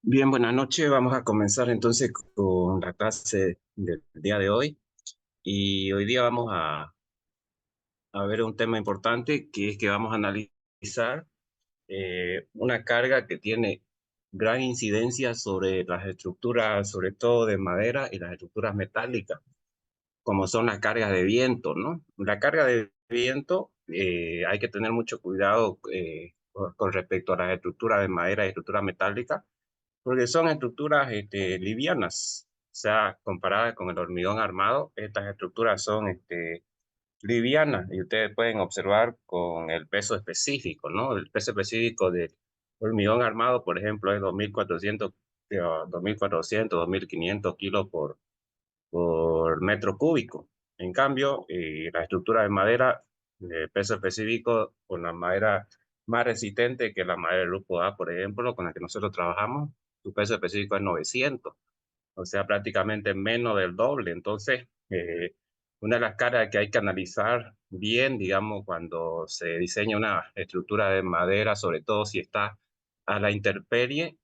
Bien, buenas noches. Vamos a comenzar entonces con la clase del día de hoy. Y hoy día vamos a ver un tema importante que es que vamos a analizar una carga que tiene gran incidencia sobre las estructuras, sobre todo de madera y las estructuras metálicas, como son las cargas de viento, ¿no? La carga de viento, hay que tener mucho cuidado con respecto a las estructuras de madera y estructuras metálicas porque son estructuras livianas, o sea, comparadas con el hormigón armado, estas estructuras son livianas y ustedes pueden observar con el peso específico, ¿no? El peso específico del hormigón armado, por ejemplo, es 2.400, 2.400, 2.500 kilos por metro cúbico. En cambio, la estructura de madera, de peso específico con la madera más resistente que la madera del grupo A, por ejemplo, con la que nosotros trabajamos, su peso específico es 900, o sea, prácticamente menos del doble. Entonces, una de las caras que hay que analizar bien, digamos, cuando se diseña una estructura de madera, sobre todo si está a la intemperie,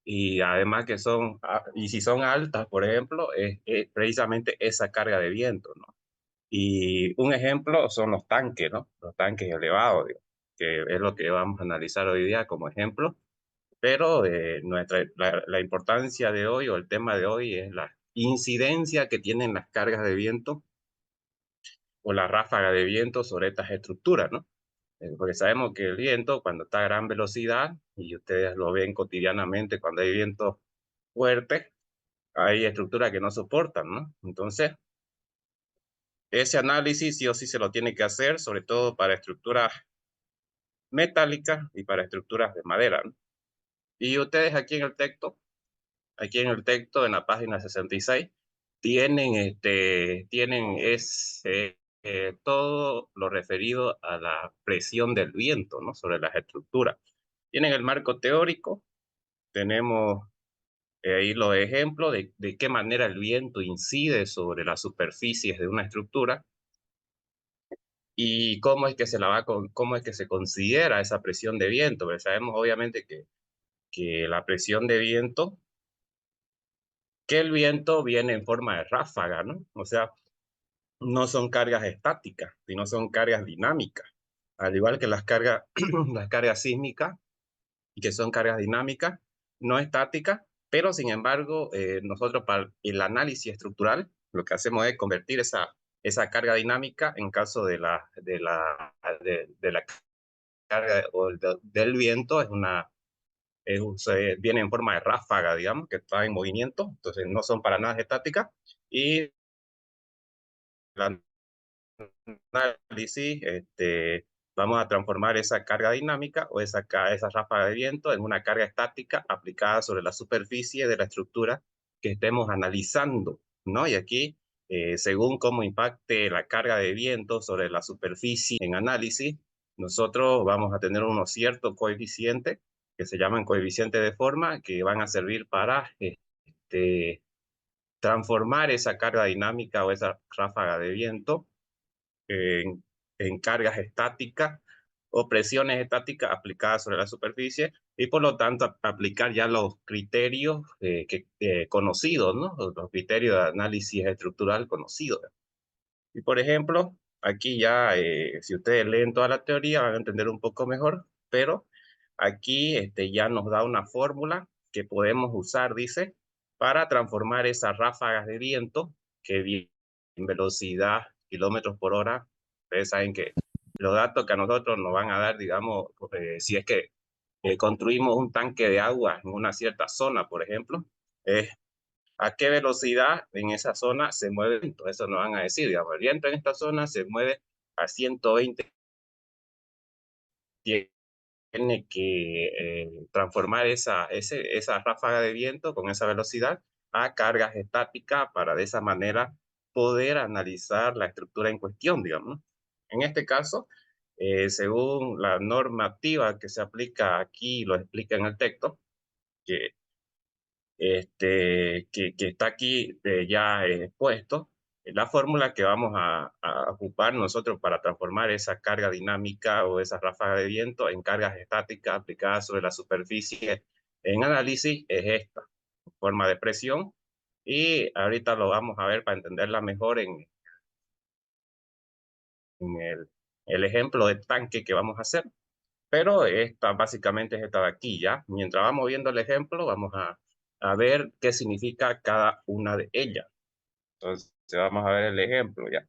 y además que son, y si son altas, por ejemplo, es precisamente esa carga de viento, ¿no? Y un ejemplo son los tanques, ¿no? Los tanques elevados, digo, que es lo que vamos a analizar hoy día como ejemplo, pero la importancia de hoy o el tema de hoy es la incidencia que tienen las cargas de viento o la ráfaga de viento sobre estas estructuras, ¿no? Porque sabemos que el viento, cuando está a gran velocidad, y ustedes lo ven cotidianamente cuando hay viento fuerte, hay estructuras que no soportan, ¿no? Entonces, ese análisis sí o sí se lo tiene que hacer, sobre todo para estructuras metálicas y para estructuras de madera, ¿no? Y ustedes aquí en el texto, en la página 66, tienen todo lo referido a la presión del viento, ¿no? Sobre las estructuras. Tienen el marco teórico, tenemos ahí los ejemplos de qué manera el viento incide sobre las superficies de una estructura y cómo es que cómo es que se considera esa presión de viento. Porque sabemos obviamente que la presión de viento, que el viento viene en forma de ráfaga, ¿no? O sea, no son cargas estáticas, sino son cargas dinámicas. Al igual que las cargas, las cargas sísmicas, que son cargas dinámicas, no estáticas, pero sin embargo, nosotros para el análisis estructural, lo que hacemos es convertir esa carga dinámica en caso de la carga del viento, viene en forma de ráfaga, digamos, que está en movimiento, entonces no son para nada estáticas, y la análisis, vamos a transformar esa carga dinámica o esa ráfaga de viento en una carga estática aplicada sobre la superficie de la estructura que estemos analizando, ¿no? Y aquí, según cómo impacte la carga de viento sobre la superficie en análisis, nosotros vamos a tener unos ciertos coeficientes que se llaman coeficientes de forma, que van a servir para transformar esa carga dinámica o esa ráfaga de viento en, en cargas estáticas o presiones estáticas aplicadas sobre la superficie y por lo tanto aplicar ya los criterios conocidos, ¿no? Los criterios de análisis estructural conocidos. Y por ejemplo, aquí ya, si ustedes leen toda la teoría van a entender un poco mejor, pero aquí ya nos da una fórmula que podemos usar, dice, para transformar esas ráfagas de viento que vienen en velocidad kilómetros por hora. Ustedes saben que los datos que a nosotros nos van a dar, digamos, si es que construimos un tanque de agua en una cierta zona, por ejemplo, es a qué velocidad en esa zona se mueve el viento. Eso nos van a decir, digamos, el viento en esta zona se mueve a 120, tiene que transformar esa ráfaga de viento con esa velocidad a cargas estáticas para de esa manera poder analizar la estructura en cuestión, digamos. En este caso, según la normativa que se aplica aquí, lo explica en el texto, que que está aquí ya expuesto, la fórmula que vamos a ocupar nosotros para transformar esa carga dinámica o esa ráfaga de viento en cargas estáticas aplicadas sobre la superficie en análisis es esta, forma de presión, y ahorita lo vamos a ver para entenderla mejor en el ejemplo de tanque que vamos a hacer. Pero esta básicamente es esta de aquí, ¿ya? Mientras vamos viendo el ejemplo, vamos a ver qué significa cada una de ellas. Entonces, vamos a ver el ejemplo, ¿ya?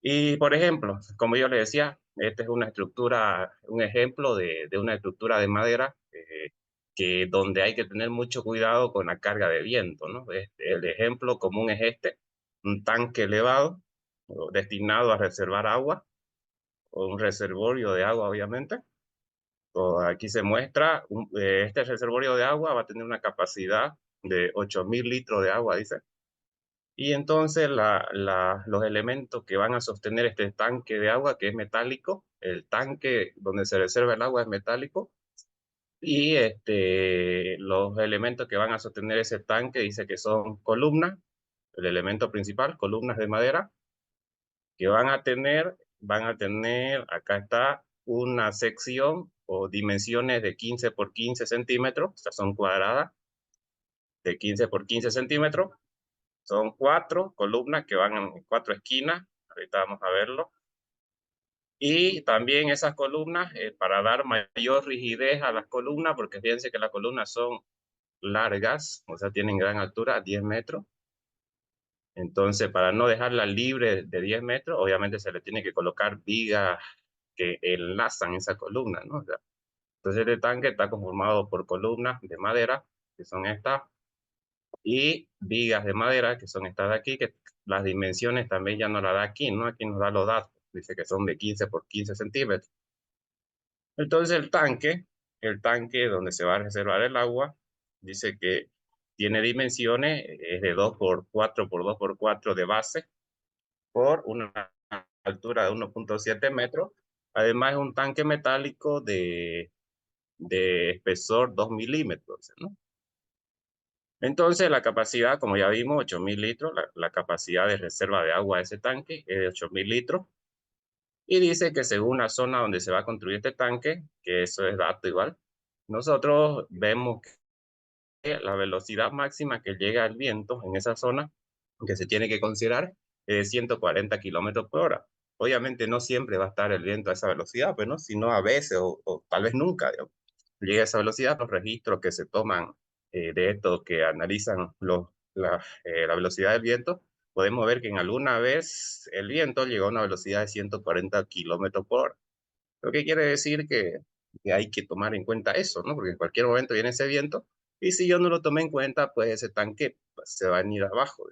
Y, por ejemplo, como yo le decía, esta es una estructura, un ejemplo de una estructura de madera que donde hay que tener mucho cuidado con la carga de viento, ¿no? El ejemplo común es este, un tanque elevado destinado a reservar agua, o un reservorio de agua, obviamente. Aquí se muestra, este reservorio de agua va a tener una capacidad de 8.000 litros de agua, dice. Y entonces los elementos que van a sostener este tanque de agua, que es metálico, el tanque donde se reserva el agua es metálico, y los elementos que van a sostener ese tanque dice que son columnas, el elemento principal, columnas de madera, que van a tener, acá está, una sección o dimensiones de 15 por 15 centímetros, estas son cuadradas, de 15 por 15 centímetros, son 4 columnas que van en 4 esquinas, ahorita vamos a verlo, y también esas columnas, para dar mayor rigidez a las columnas, porque fíjense que las columnas son largas, o sea, tienen gran altura, 10 metros, entonces para no dejarla libre de 10 metros, obviamente se le tiene que colocar vigas que enlazan esa columna, ¿no? O sea, entonces este tanque está conformado por columnas de madera, que son estas, y vigas de madera, que son estas de aquí, que las dimensiones también ya no las da aquí, ¿no? Aquí nos da los datos, dice que son de 15 por 15 centímetros. Entonces el tanque donde se va a reservar el agua, dice que tiene dimensiones, es de 2 por 4 por 2 por 4 de base, por una altura de 1.7 metros. Además es un tanque metálico de espesor 2 milímetros, ¿no? Entonces la capacidad, como ya vimos, 8.000 litros, la capacidad de reserva de agua de ese tanque es de 8.000 litros. Y dice que según la zona donde se va a construir este tanque, que eso es dato igual, nosotros vemos que la velocidad máxima que llega el viento en esa zona, que se tiene que considerar, es de 140 kilómetros por hora. Obviamente no siempre va a estar el viento a esa velocidad, pues, ¿no? Sino a veces o tal vez nunca, digamos, llega a esa velocidad. Los registros que se toman de esto, que analizan la velocidad del viento, podemos ver que en alguna vez el viento llegó a una velocidad de 140 kilómetros por hora. Lo que quiere decir que hay que tomar en cuenta eso, ¿no? Porque en cualquier momento viene ese viento y si yo no lo tomé en cuenta, pues ese tanque pues, se va a venir abajo.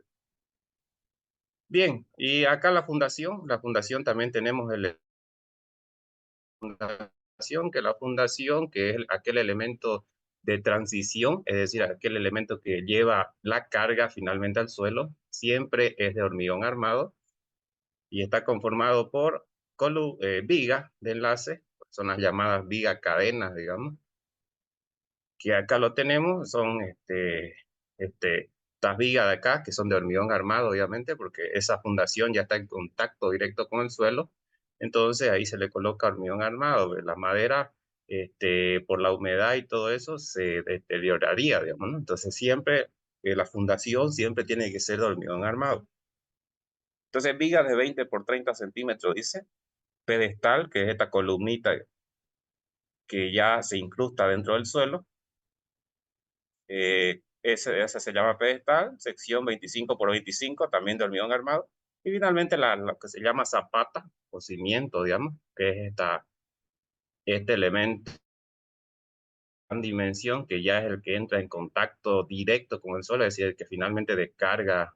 Bien, y acá la fundación también tenemos que es aquel elemento de transición, es decir, aquel elemento que lleva la carga finalmente al suelo, siempre es de hormigón armado y está conformado por vigas de enlace, son las llamadas vigas cadenas, digamos, que acá lo tenemos, son estas vigas de acá, que son de hormigón armado, obviamente, porque esa fundación ya está en contacto directo con el suelo, entonces ahí se le coloca hormigón armado. La madera, por la humedad y todo eso, se deterioraría, digamos, ¿no? Entonces siempre, la fundación siempre tiene que ser de hormigón armado. Entonces, vigas de 20 por 30 centímetros, dice, pedestal, que es esta columnita que ya se incrusta dentro del suelo, ese se llama pedestal, sección 25 por 25, también de hormigón armado. Y finalmente lo que se llama zapata o cimiento, digamos, que es este elemento en dimensión que ya es el que entra en contacto directo con el suelo, es decir, el que finalmente descarga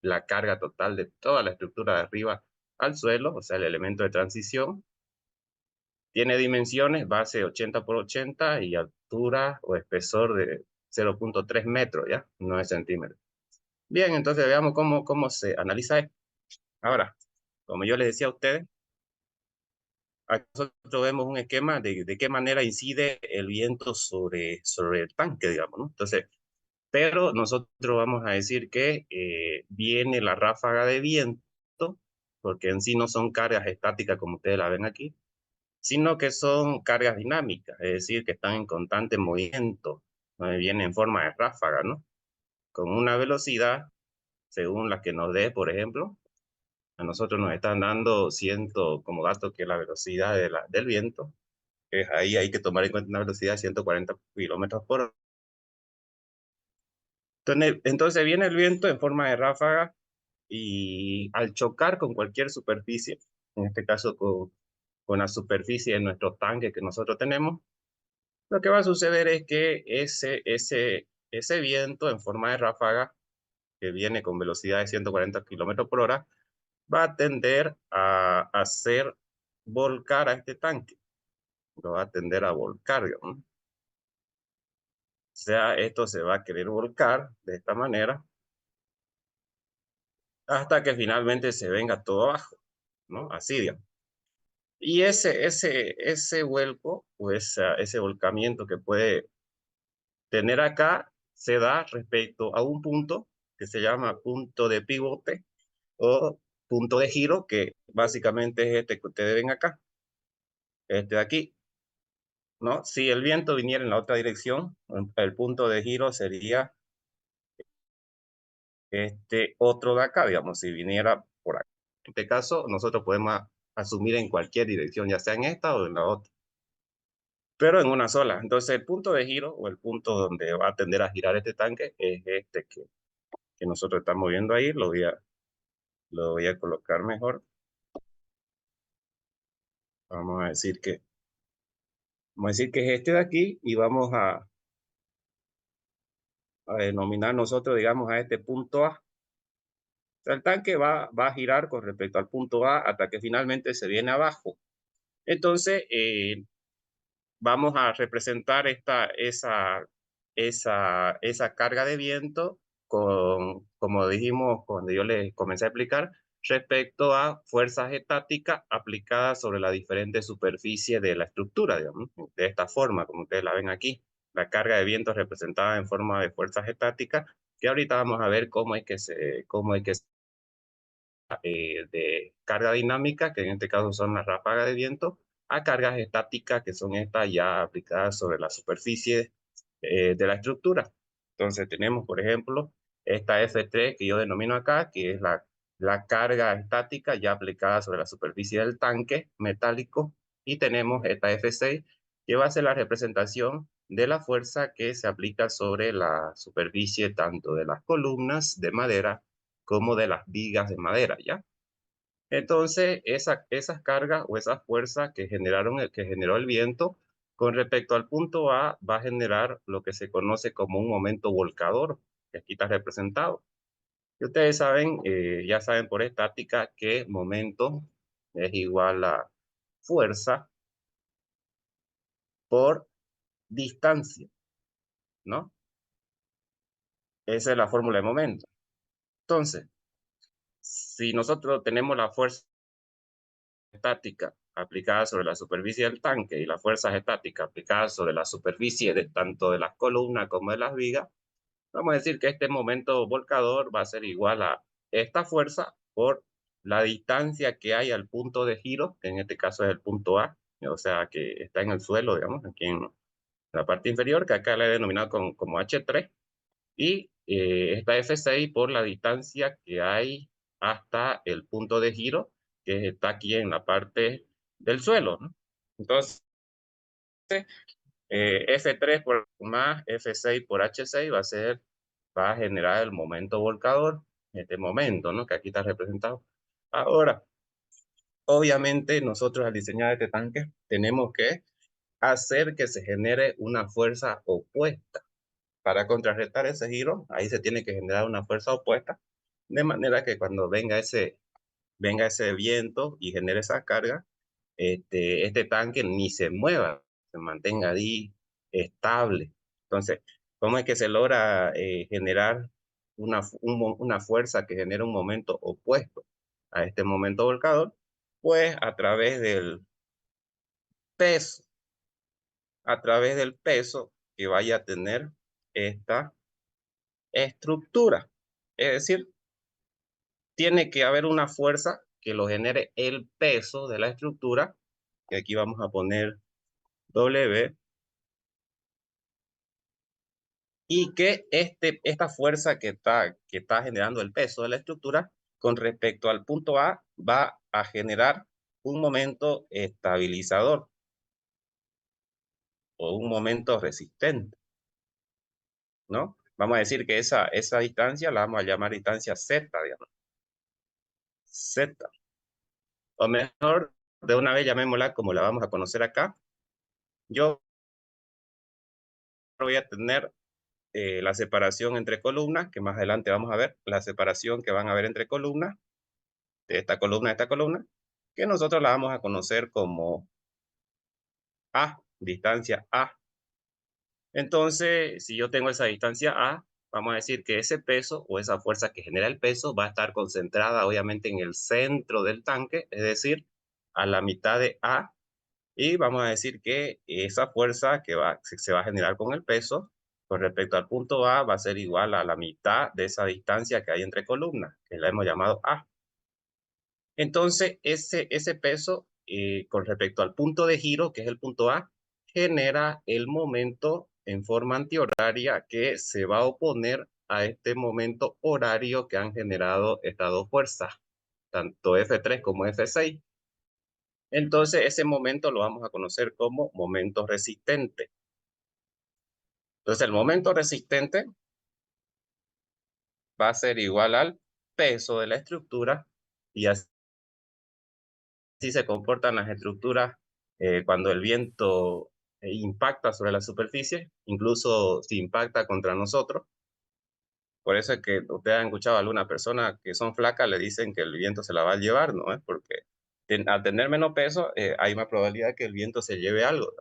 la carga total de toda la estructura de arriba al suelo, o sea, el elemento de transición. Tiene dimensiones, base 80 por 80 y altura o espesor de 0.3 metros, ¿ya? 9 centímetros. Bien, entonces veamos cómo se analiza esto. Ahora, como yo les decía a ustedes, aquí nosotros vemos un esquema de qué manera incide el viento sobre el tanque, digamos, ¿no? Entonces, pero nosotros vamos a decir que viene la ráfaga de viento, porque en sí no son cargas estáticas como ustedes la ven aquí, sino que son cargas dinámicas, es decir, que están en constante movimiento, viene en forma de ráfaga, ¿no? Con una velocidad, según la que nos dé, por ejemplo, a nosotros nos están dando como dato que la velocidad del viento, es ahí hay que tomar en cuenta una velocidad de 140 kilómetros por hora. Entonces viene el viento en forma de ráfaga y al chocar con cualquier superficie, en este caso con la superficie de nuestro tanque que nosotros tenemos, lo que va a suceder es que ese viento en forma de ráfaga, que viene con velocidad de 140 kilómetros por hora, va a tender a hacer volcar a este tanque. Lo va a tender a volcar, digamos. O sea, esto se va a querer volcar de esta manera hasta que finalmente se venga todo abajo, ¿no? Así, digamos. Y ese vuelco o ese volcamiento que puede tener acá se da respecto a un punto que se llama punto de pivote o punto de giro, que básicamente es este que ustedes ven acá, este de aquí, ¿no? Si el viento viniera en la otra dirección, el punto de giro sería este otro de acá, digamos, si viniera por acá. En este caso, nosotros podemos asumir en cualquier dirección, ya sea en esta o en la otra, pero en una sola. Entonces, el punto de giro o el punto donde va a tender a girar este tanque es este que nosotros estamos viendo ahí. Lo voy a colocar mejor. Vamos a decir que es este de aquí y vamos a denominar nosotros, digamos, a este punto A. O sea, el tanque va a girar con respecto al punto A hasta que finalmente se viene abajo. Entonces, vamos a representar esa carga de viento como dijimos cuando yo les comencé a explicar, respecto a fuerzas estáticas aplicadas sobre la diferente superficie de la estructura, digamos, de esta forma, como ustedes la ven aquí. La carga de viento representada en forma de fuerzas estáticas, que ahorita vamos a ver cómo es que de carga dinámica, que en este caso son las ráfagas de viento, a cargas estáticas, que son estas ya aplicadas sobre la superficie de la estructura. Entonces tenemos, por ejemplo, esta F3 que yo denomino acá, que es la carga estática ya aplicada sobre la superficie del tanque metálico, y tenemos esta F6, que va a ser la representación de la fuerza que se aplica sobre la superficie tanto de las columnas de madera como de las vigas de madera, ¿ya? Entonces, esas cargas o esas fuerzas que generó el viento con respecto al punto A va a generar lo que se conoce como un momento volcador, que aquí está representado. Y ustedes saben, ya saben por estática que momento es igual a fuerza por distancia, ¿no? Esa es la fórmula de momento. Entonces, si nosotros tenemos la fuerza estática aplicada sobre la superficie del tanque y las fuerzas estáticas aplicadas sobre la superficie de tanto de las columnas como de las vigas, vamos a decir que este momento volcador va a ser igual a esta fuerza por la distancia que hay al punto de giro, que en este caso es el punto A, o sea, que está en el suelo, digamos, aquí en la parte inferior, que acá le he denominado como H3, y esta F6 por la distancia que hay hasta el punto de giro, que está aquí en la parte del suelo, ¿no? Entonces, F3 por más F6 por H6 va a generar el momento volcador, este momento, ¿no? Que aquí está representado. Ahora, obviamente nosotros al diseñar este tanque tenemos que hacer que se genere una fuerza opuesta. Para contrarrestar ese giro, ahí se tiene que generar una fuerza opuesta, de manera que cuando venga ese viento y genere esa carga, este tanque ni se mueva, se mantenga ahí estable. Entonces, ¿cómo es que se logra generar una fuerza que genera un momento opuesto a este momento volcador? Pues peso, a través del peso que vaya a tener esta estructura. Es decir, tiene que haber una fuerza que lo genere el peso de la estructura que aquí vamos a poner W, y que esta fuerza que está generando el peso de la estructura con respecto al punto A va a generar un momento estabilizador o un momento resistente, ¿no? Vamos a decir que esa distancia la vamos a llamar distancia Z, digamos. Z. O mejor, de una vez llamémosla como la vamos a conocer acá. Yo voy a tener la separación entre columnas, que más adelante vamos a ver, la separación que van a ver entre columnas, de esta columna, que nosotros la vamos a conocer como A, distancia A. Entonces, si yo tengo esa distancia A, vamos a decir que ese peso o esa fuerza que genera el peso va a estar concentrada obviamente en el centro del tanque, es decir, a la mitad de A. Y vamos a decir que esa fuerza que se va a generar con el peso con respecto al punto A va a ser igual a la mitad de esa distancia que hay entre columnas, que la hemos llamado A. Entonces, ese peso con respecto al punto de giro, que es el punto A, genera el momento en forma antihoraria que se va a oponer a este momento horario que han generado estas dos fuerzas, tanto F3 como F6. Entonces, ese momento lo vamos a conocer como momento resistente. Entonces, el momento resistente va a ser igual al peso de la estructura y así se comportan las estructuras cuando el viento impacta sobre la superficie, incluso si impacta contra nosotros. Por eso es que ustedes han escuchado a algunas personas que son flacas le dicen que el viento se la va a llevar, ¿no? Porque al tener menos peso hay más probabilidad que el viento se lleve algo,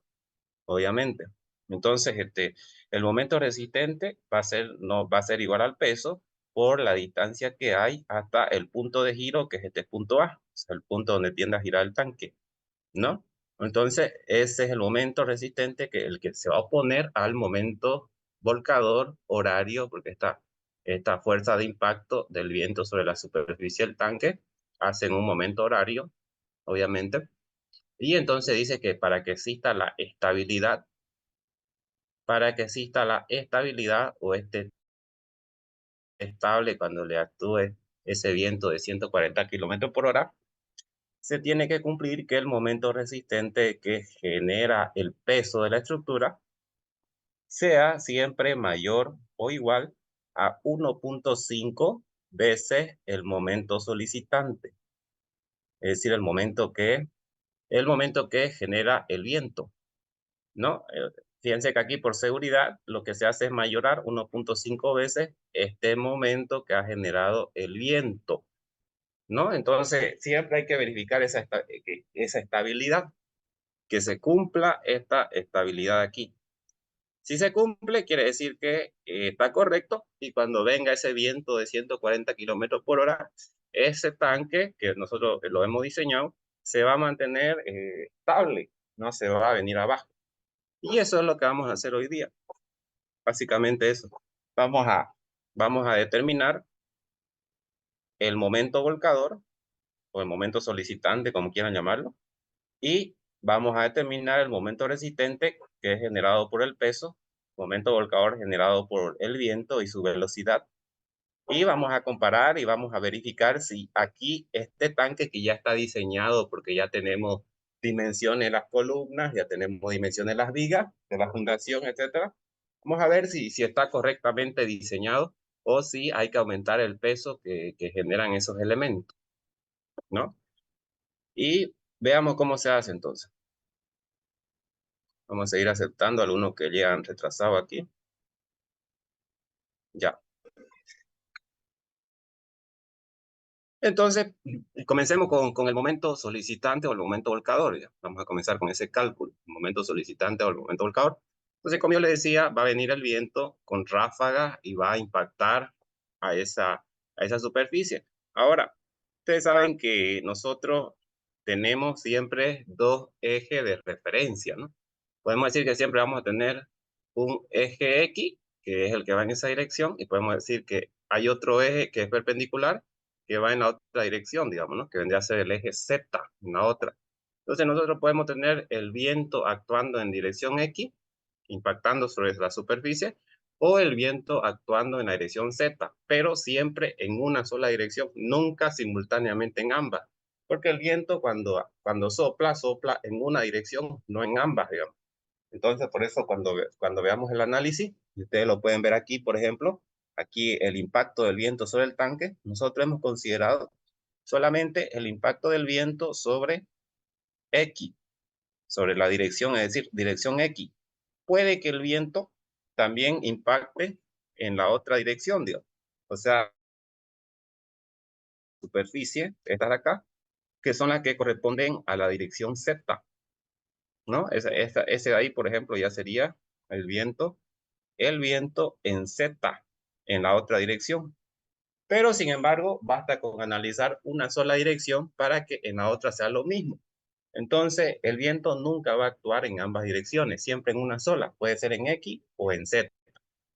obviamente. Entonces, el momento resistente no, va a ser igual al peso por la distancia que hay hasta el punto de giro, que es este punto A, o sea, el punto donde tiende a girar el tanque, ¿no? Entonces, ese es el momento resistente el que se va a oponer al momento volcador horario, porque esta fuerza de impacto del viento sobre la superficie del tanque hace en un momento horario, obviamente. Y entonces dice que para que exista la estabilidad o estable cuando le actúe ese viento de 140 kilómetros por hora, se tiene que cumplir que el momento resistente que genera el peso de la estructura sea siempre mayor o igual a 1.5 veces el momento solicitante, es decir, el momento que genera el viento, ¿no? Fíjense que aquí por seguridad lo que se hace es mayorar 1.5 veces este momento que ha generado el viento, ¿no? Entonces siempre hay que verificar esa estabilidad, que se cumpla esta estabilidad aquí. Si se cumple, quiere decir que está correcto y cuando venga ese viento de 140 kilómetros por hora, ese tanque que nosotros lo hemos diseñado se va a mantener estable, no se va a venir abajo. Y eso es lo que vamos a hacer hoy día. Básicamente eso. Vamos a, vamos a determinar el momento volcador o el momento solicitante, como quieran llamarlo, y vamos a determinar el momento resistente, que es generado por el peso, momento volcador generado por el viento y su velocidad. Y vamos a comparar y vamos a verificar si aquí este tanque que ya está diseñado, porque ya tenemos dimensiones de las columnas, ya tenemos dimensiones de las vigas, de la fundación, etcétera. Vamos a ver si está correctamente diseñado o si hay que aumentar el peso que generan esos elementos, ¿no? Y veamos cómo se hace entonces. Vamos a seguir aceptando algunos que llegan retrasados aquí. Ya. Entonces, comencemos con el momento solicitante o el momento volcador. Ya. Vamos a comenzar con ese cálculo, el momento solicitante o el momento volcador. Entonces, como yo le decía, va a venir el viento con ráfagas y va a impactar a esa superficie. Ahora, ustedes saben que nosotros tenemos siempre dos ejes de referencia, ¿no? Podemos decir que siempre vamos a tener un eje X, que es el que va en esa dirección, y podemos decir que hay otro eje que es perpendicular, que va en la otra dirección, digamos, ¿no? Que vendría a ser el eje Z, en la otra. Entonces nosotros podemos tener el viento actuando en dirección X, impactando sobre la superficie, o el viento actuando en la dirección Z, pero siempre en una sola dirección, nunca simultáneamente en ambas. Porque el viento cuando sopla, sopla en una dirección, no en ambas, digamos. Entonces, por eso cuando veamos el análisis, y ustedes lo pueden ver aquí, por ejemplo, aquí el impacto del viento sobre el tanque, nosotros hemos considerado solamente el impacto del viento sobre X, sobre la dirección, es decir, dirección X. Puede que el viento también impacte en la otra dirección, Dios. O sea, superficie, estas de acá, que son las que corresponden a la dirección Z, ¿no? Ese de ahí, por ejemplo, ya sería el viento en Z, en la otra dirección. Pero, sin embargo, basta con analizar una sola dirección para que en la otra sea lo mismo. Entonces, el viento nunca va a actuar en ambas direcciones, siempre en una sola. Puede ser en X o en Z.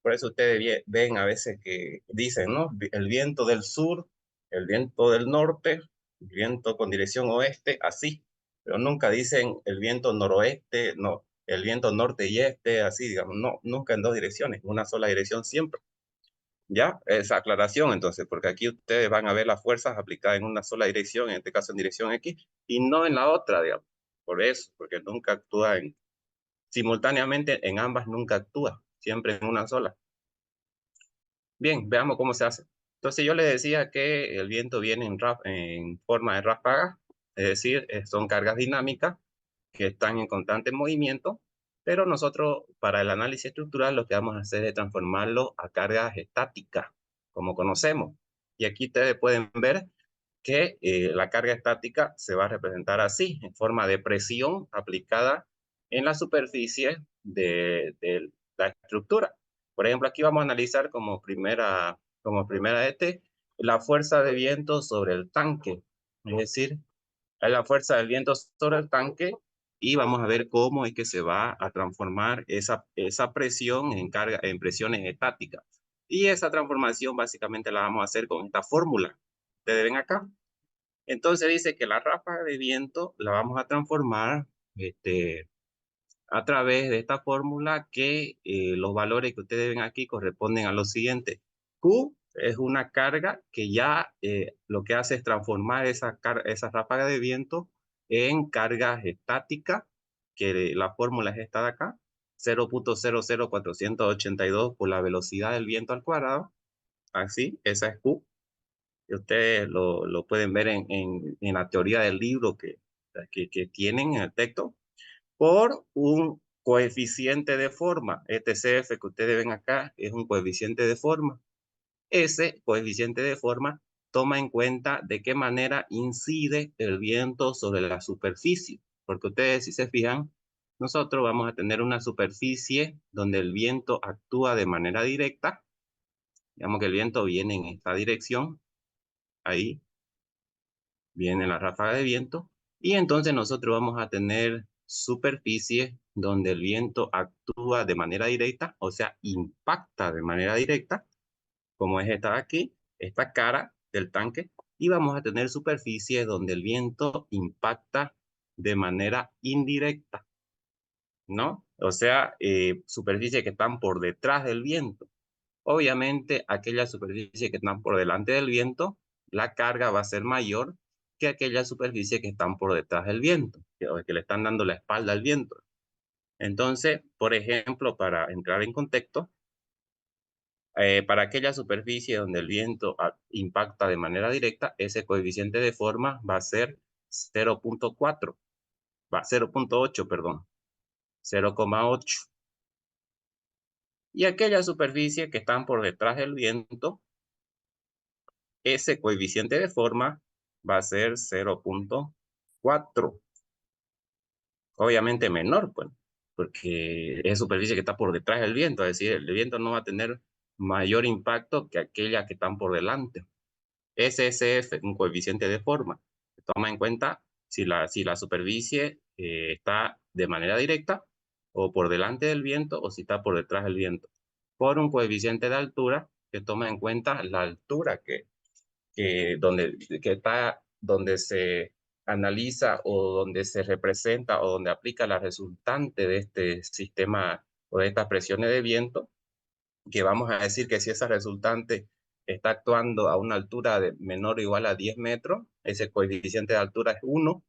Por eso ustedes ven a veces que dicen, ¿no? El viento del sur, el viento del norte, el viento con dirección oeste, así. Pero nunca dicen el viento noroeste, no, el viento norte y este, así, digamos, no, nunca en dos direcciones, una sola dirección siempre. ¿Ya? Esa aclaración, entonces, porque aquí ustedes van a ver las fuerzas aplicadas en una sola dirección, en este caso en dirección X, y no en la otra, digamos. Por eso, porque nunca actúa simultáneamente en ambas, nunca actúa, siempre en una sola. Bien, veamos cómo se hace. Entonces yo les decía que el viento viene en forma de ráfaga, es decir, son cargas dinámicas que están en constante movimiento, pero nosotros para el análisis estructural lo que vamos a hacer es transformarlo a cargas estáticas, como conocemos. Y aquí ustedes pueden ver que la carga estática se va a representar así, en forma de presión aplicada en la superficie de la estructura. Por ejemplo, aquí vamos a analizar como primera la fuerza de viento sobre el tanque, es decir, la fuerza del viento sobre el tanque y vamos a ver cómo es que se va a transformar esa presión en presiones estáticas. Y esa transformación básicamente la vamos a hacer con esta fórmula. Ustedes ven acá. Entonces dice que la ráfaga de viento la vamos a transformar a través de esta fórmula que los valores que ustedes ven aquí corresponden a lo siguiente. Q es una carga que ya lo que hace es transformar esa ráfaga de viento en cargas estáticas, que la fórmula es esta de acá, 0.00482 por la velocidad del viento al cuadrado. Así, esa es Q. Y ustedes lo pueden ver en la teoría del libro que tienen en el texto por un coeficiente de forma. Este CF que ustedes ven acá es un coeficiente de forma. Ese coeficiente de forma toma en cuenta de qué manera incide el viento sobre la superficie. Porque ustedes, si se fijan, nosotros vamos a tener una superficie donde el viento actúa de manera directa. Digamos que el viento viene en esta dirección. Ahí viene la ráfaga de viento. Y entonces nosotros vamos a tener superficies donde el viento actúa de manera directa, o sea, impacta de manera directa, como es esta de aquí, esta cara del tanque, y vamos a tener superficies donde el viento impacta de manera indirecta, ¿no? O sea, superficies que están por detrás del viento. Obviamente, aquellas superficies que están por delante del viento, la carga va a ser mayor que aquellas superficies que están por detrás del viento, que le están dando la espalda al viento. Entonces, por ejemplo, para entrar en contexto, para aquella superficie donde el viento impacta de manera directa, ese coeficiente de forma va a ser 0.4, 0.8, perdón, 0,8. Y aquellas superficies que están por detrás del viento, ese coeficiente de forma va a ser 0.4. Obviamente menor, pues, porque es superficie que está por detrás del viento, es decir, el viento no va a tener mayor impacto que aquellas que están por delante. SSF, un coeficiente de forma, toma en cuenta si la superficie está de manera directa o por delante del viento o si está por detrás del viento. Por un coeficiente de altura que toma en cuenta la altura que está donde analiza o donde se representa o donde aplica la resultante de este sistema o de estas presiones de viento, que vamos a decir que si esa resultante está actuando a una altura de menor o igual a 10 metros, ese coeficiente de altura es 1,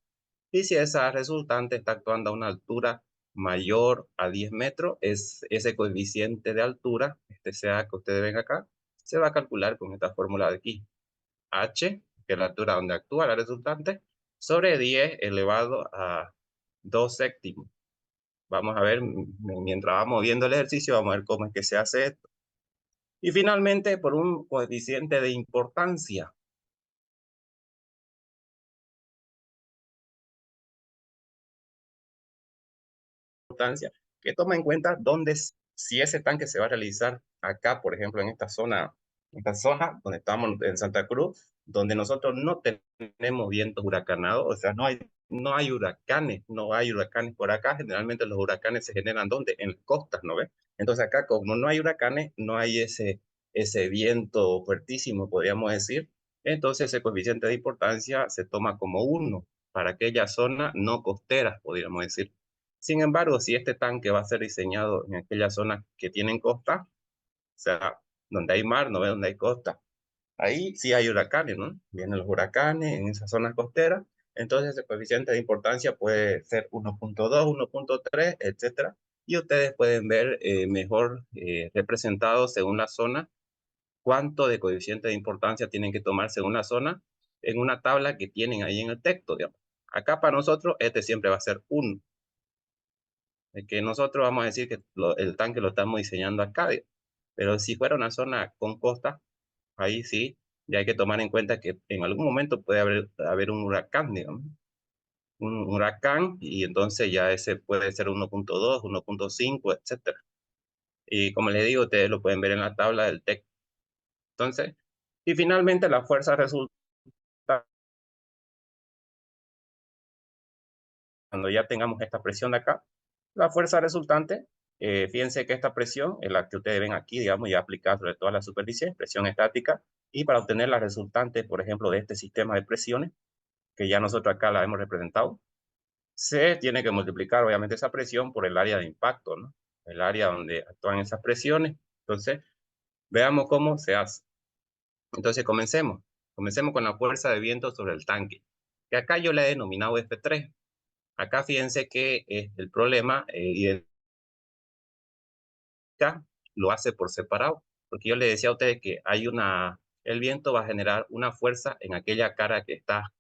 y si esa resultante está actuando a una altura mayor a 10 metros, ese coeficiente de altura, este sea que ustedes ven acá, se va a calcular con esta fórmula de aquí. H, que es la altura donde actúa la resultante, sobre 10 elevado a 2 séptimos. Vamos a ver, mientras vamos viendo el ejercicio, vamos a ver cómo es que se hace esto. Y finalmente, por un coeficiente de importancia. Que toma en cuenta dónde, si ese tanque se va a realizar acá, por ejemplo, en esta zona donde estamos en Santa Cruz, donde nosotros no tenemos vientos huracanados, o sea, no hay huracanes, no hay huracanes por acá. Generalmente los huracanes se generan ¿dónde? En las costas, ¿no ves? Entonces acá, como no hay huracanes, no hay ese viento fuertísimo, podríamos decir. Entonces ese coeficiente de importancia se toma como 1 para aquella zona no costera, podríamos decir. Sin embargo, si este tanque va a ser diseñado en aquellas zonas que tienen costa, o sea, donde hay mar, no ve donde hay costa, ahí sí hay huracanes, ¿no? Vienen los huracanes en esas zonas costeras, entonces el coeficiente de importancia puede ser 1.2, 1.3, etcétera, y ustedes pueden ver mejor representado según la zona cuánto de coeficiente de importancia tienen que tomar según la zona en una tabla que tienen ahí en el texto, digamos. Acá para nosotros este siempre va a ser 1. Que nosotros vamos a decir que el tanque lo estamos diseñando acá, pero si fuera una zona con costa, ahí sí, ya hay que tomar en cuenta que en algún momento puede haber un huracán, digamos, un huracán, y entonces ya ese puede ser 1.2, 1.5, etcétera. Y como les digo, ustedes lo pueden ver en la tabla del texto. Entonces, y finalmente la fuerza resulta cuando ya tengamos esta presión de acá. La fuerza resultante, fíjense que esta presión es la que ustedes ven aquí, digamos, ya aplicada sobre toda la superficie, presión estática, y para obtener la resultante, por ejemplo, de este sistema de presiones, que ya nosotros acá la hemos representado, se tiene que multiplicar, obviamente, esa presión por el área de impacto, ¿no? El área donde actúan esas presiones. Entonces, veamos cómo se hace. Entonces, comencemos. Comencemos con la fuerza de viento sobre el tanque, que acá yo le he denominado F3. Acá fíjense que el problema, lo hace por separado, porque yo le decía a ustedes que el viento va a generar una fuerza en aquella cara que está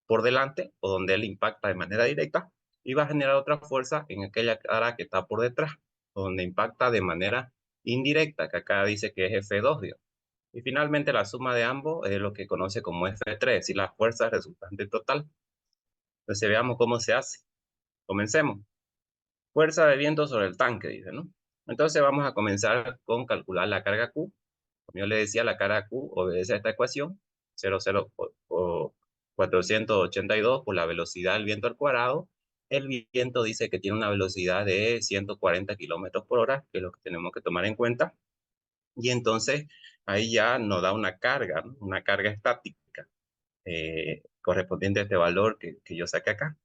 por delante o donde él impacta de manera directa, y va a generar otra fuerza en aquella cara que está por detrás, donde impacta de manera indirecta, que acá dice que es F2, digamos. Y finalmente la suma de ambos es lo que conoce como F3, es decir, la fuerza resultante total. Entonces veamos cómo se hace. Comencemos. Fuerza de viento sobre el tanque, dice, ¿no? Entonces vamos a comenzar con calcular la carga Q. Como yo le decía, la carga Q obedece a esta ecuación, 482 por la velocidad del viento al cuadrado. El viento dice que tiene una velocidad de 140 kilómetros por hora, que es lo que tenemos que tomar en cuenta. Y entonces ahí ya nos da una carga, ¿no? Una carga estática correspondiente a este valor que yo saqué acá.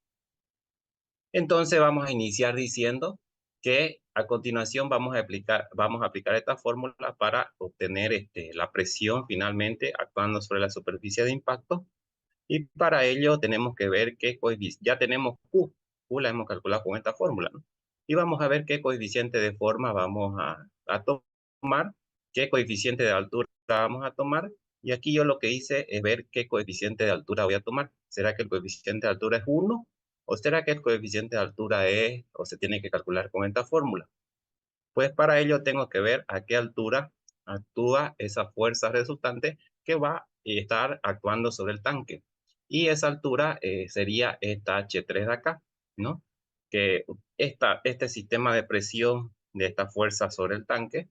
Entonces vamos a iniciar diciendo que a continuación vamos a aplicar esta fórmula para obtener la presión finalmente actuando sobre la superficie de impacto. Y para ello tenemos que ver qué coeficiente, ya tenemos Q la hemos calculado con esta fórmula, ¿no? Y vamos a ver qué coeficiente de forma vamos a tomar, qué coeficiente de altura vamos a tomar. Y aquí yo lo que hice es ver qué coeficiente de altura voy a tomar. ¿Será que el coeficiente de altura es 1? ¿O será que el coeficiente de altura o se tiene que calcular con esta fórmula? Pues para ello tengo que ver a qué altura actúa esa fuerza resultante que va a estar actuando sobre el tanque. Y esa altura sería esta H3 de acá, ¿no? Que este sistema de presión de esta fuerza sobre el tanque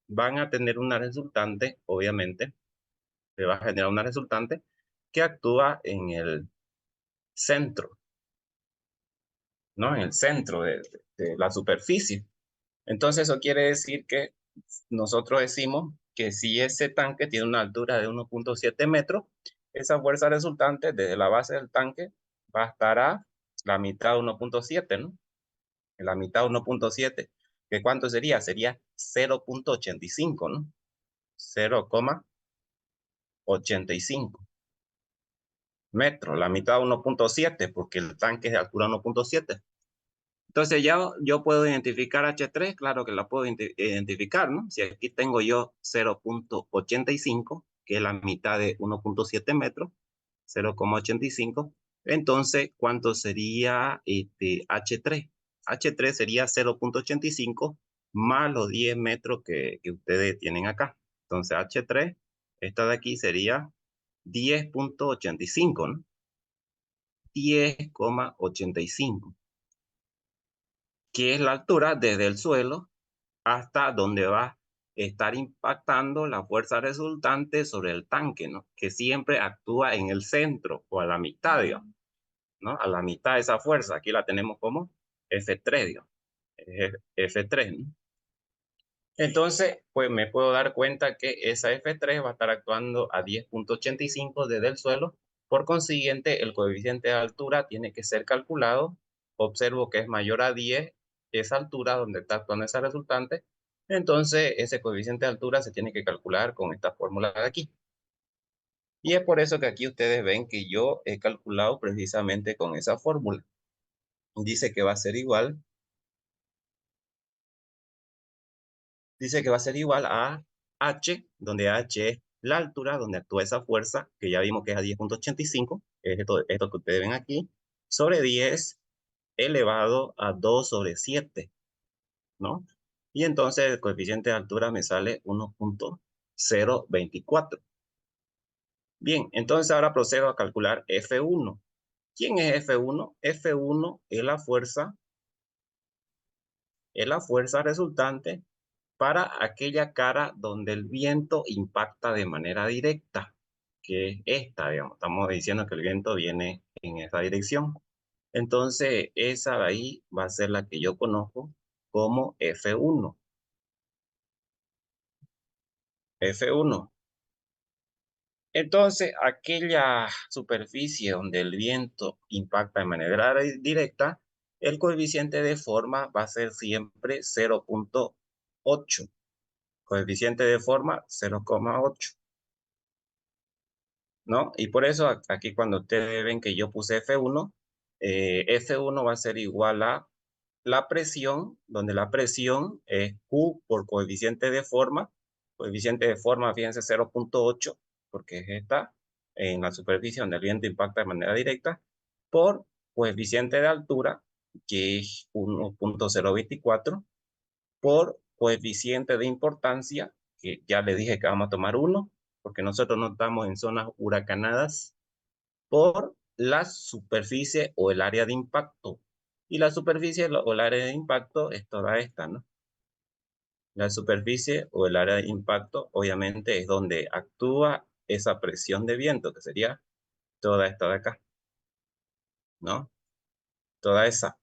van a tener una resultante, obviamente, se va a generar una resultante que actúa en el centro, ¿no? En el centro de la superficie. Entonces eso quiere decir que nosotros decimos que si ese tanque tiene una altura de 1.7 metros, esa fuerza resultante desde la base del tanque va a estar a la mitad de 1.7, ¿no? La mitad de 1.7, ¿que cuánto sería? Sería 0.85, ¿no? 0,85 metros, la mitad de 1.7, porque el tanque es de altura 1.7. Entonces ya yo puedo identificar H3, claro que la puedo identificar, ¿no? Si aquí tengo yo 0.85, que es la mitad de 1.7 metros, 0,85, entonces, ¿cuánto sería H3? H3 sería 0.85 más los 10 metros que ustedes tienen acá. Entonces, H3, esta de aquí sería 10.85, ¿no? 10,85, que es la altura desde el suelo hasta donde va a estar impactando la fuerza resultante sobre el tanque, ¿no? Que siempre actúa en el centro o a la mitad, digamos, ¿no? A la mitad de esa fuerza. Aquí la tenemos como F3, digamos. F3, ¿no? Entonces, pues me puedo dar cuenta que esa F3 va a estar actuando a 10.85 desde el suelo. Por consiguiente, el coeficiente de altura tiene que ser calculado. Observo que es mayor a 10 esa altura donde está actuando esa resultante. Entonces, ese coeficiente de altura se tiene que calcular con esta fórmula de aquí. Y es por eso que aquí ustedes ven que yo he calculado precisamente con esa fórmula. Dice que va a ser igual Dice que va a ser igual a H, donde H es la altura donde actúa esa fuerza, que ya vimos que es a 10.85, es esto que ustedes ven aquí, sobre 10 elevado a 2 sobre 7, ¿no? Y entonces el coeficiente de altura me sale 1.024. Bien, entonces ahora procedo a calcular F1. ¿Quién es F1? F1 es la fuerza resultante para aquella cara donde el viento impacta de manera directa, que es esta, digamos. Estamos diciendo que el viento viene en esa dirección. Entonces, esa de ahí va a ser la que yo conozco como F1. F1. Entonces, aquella superficie donde el viento impacta de manera directa, el coeficiente de forma va a ser siempre 0.8. Coeficiente de forma 0,8. ¿No? Y por eso aquí cuando ustedes ven que yo puse F1, F1 va a ser igual a la presión, donde la presión es Q por coeficiente de forma, fíjense 0.8, porque es esta, en la superficie donde el viento impacta de manera directa, por coeficiente de altura, que es 1.024, por coeficiente de importancia, que ya le dije que vamos a tomar 1, porque nosotros no estamos en zonas huracanadas, por la superficie o el área de impacto. Y la superficie o el área de impacto es toda esta, ¿no? La superficie o el área de impacto obviamente es donde actúa esa presión de viento, que sería toda esta de acá, ¿no? Toda esa.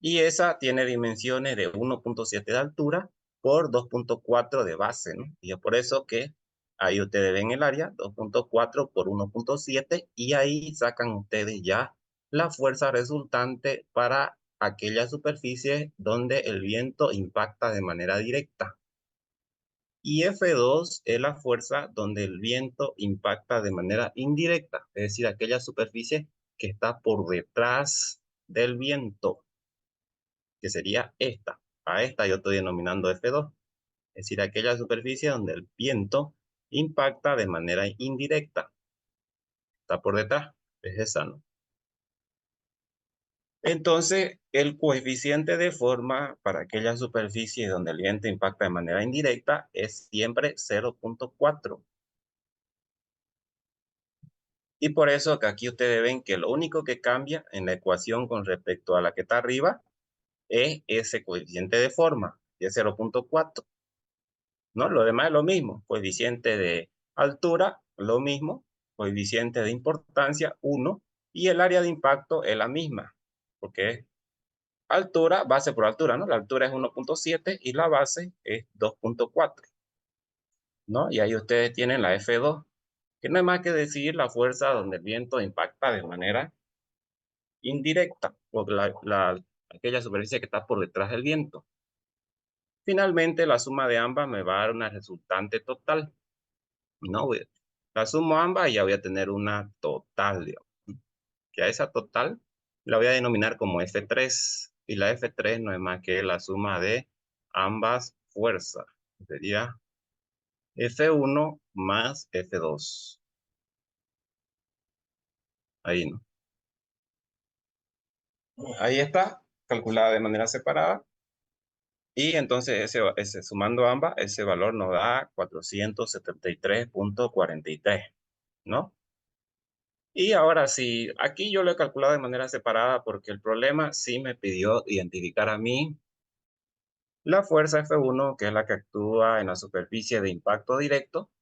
Y esa tiene dimensiones de 1.7 de altura por 2.4 de base, ¿no? Y es por eso que ahí ustedes ven el área, 2.4 por 1.7, y ahí sacan ustedes ya la fuerza resultante para aquella superficie donde el viento impacta de manera directa. Y F2 es la fuerza donde el viento impacta de manera indirecta, es decir, aquella superficie que está por detrás del viento, que sería esta. A esta yo estoy denominando F2, es decir, aquella superficie donde el viento impacta de manera indirecta, está por detrás, es esa, ¿no? Entonces, el coeficiente de forma para aquella superficie donde el viento impacta de manera indirecta es siempre 0.4. Y por eso que aquí ustedes ven que lo único que cambia en la ecuación con respecto a la que está arriba es ese coeficiente de forma, que es 0.4. ¿No? Lo demás es lo mismo, coeficiente de altura, lo mismo, coeficiente de importancia, 1, y el área de impacto es la misma, porque es altura, base por altura, ¿no? La altura es 1.7 y la base es 2.4, ¿no? Y ahí ustedes tienen la F2, que no es más que decir la fuerza donde el viento impacta de manera indirecta, o aquella superficie que está por detrás del viento. Finalmente, la suma de ambas me va a dar una resultante total. No, la sumo ambas y ya voy a tener una total, digamos. Que a esa total la voy a denominar como F3. Y la F3 no es más que la suma de ambas fuerzas. Sería F1 más F2. Ahí, ¿no? Ahí está, calculada de manera separada. Y entonces sumando ambas, ese valor nos da 473.43, ¿no? Y ahora sí, aquí yo lo he calculado de manera separada porque el problema sí me pidió identificar a mí la fuerza F1, que es la que actúa en la superficie de impacto directo,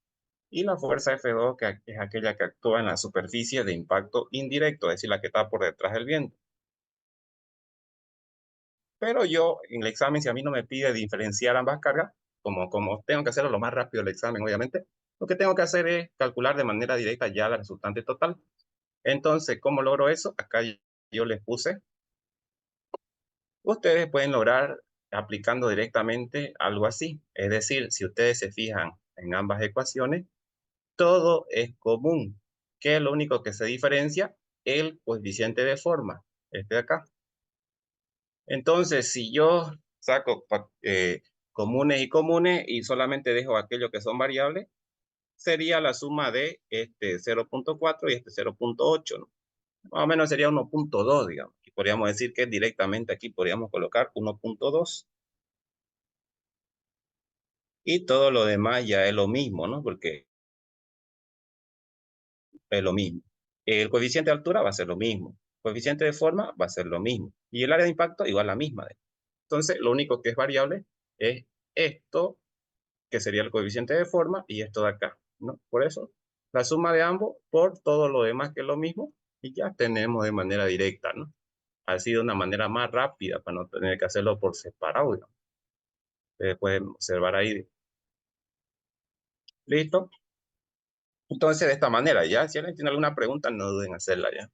y la fuerza F2, que es aquella que actúa en la superficie de impacto indirecto, es decir, la que está por detrás del viento. Pero yo, en el examen, si a mí no me pide diferenciar ambas cargas, como tengo que hacerlo lo más rápido el examen, obviamente, lo que tengo que hacer es calcular de manera directa ya la resultante total. Entonces, ¿cómo logro eso? Acá yo les puse. Ustedes pueden lograr aplicando directamente algo así. Es decir, si ustedes se fijan en ambas ecuaciones, todo es común. ¿Qué es lo único que se diferencia? El coeficiente de forma, este de acá. Entonces, si yo saco comunes y comunes y solamente dejo aquello que son variables, sería la suma de este 0.4 y este 0.8, ¿no? Más o menos sería 1.2, digamos. Y podríamos decir que directamente aquí podríamos colocar 1.2. Y todo lo demás ya es lo mismo, ¿no? Porque es lo mismo. El coeficiente de altura va a ser lo mismo. El coeficiente de forma va a ser lo mismo. Y el área de impacto igual la misma. Entonces, lo único que es variable es esto, que sería el coeficiente de forma, y esto de acá, ¿no? Por eso, la suma de ambos por todo lo demás que es lo mismo, y ya tenemos de manera directa, ¿no? Ha sido una manera más rápida para no tener que hacerlo por separado, ¿no? Ustedes pueden observar ahí. ¿Listo? Entonces, de esta manera, ya, si alguien tiene alguna pregunta, no duden en hacerla, ya.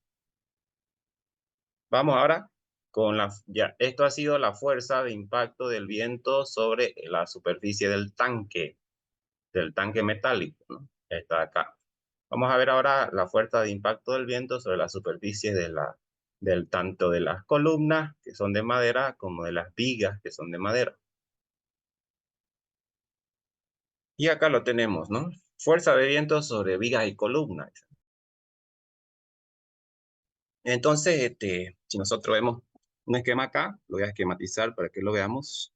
Vamos ahora con ya, esto ha sido la fuerza de impacto del viento sobre la superficie del tanque metálico, ¿no? Está acá. Vamos a ver ahora la fuerza de impacto del viento sobre la superficie del tanto de las columnas, que son de madera, como de las vigas, que son de madera. Y acá lo tenemos, ¿no? Fuerza de viento sobre vigas y columnas. Entonces, si nosotros vemos un esquema acá, lo voy a esquematizar para que lo veamos.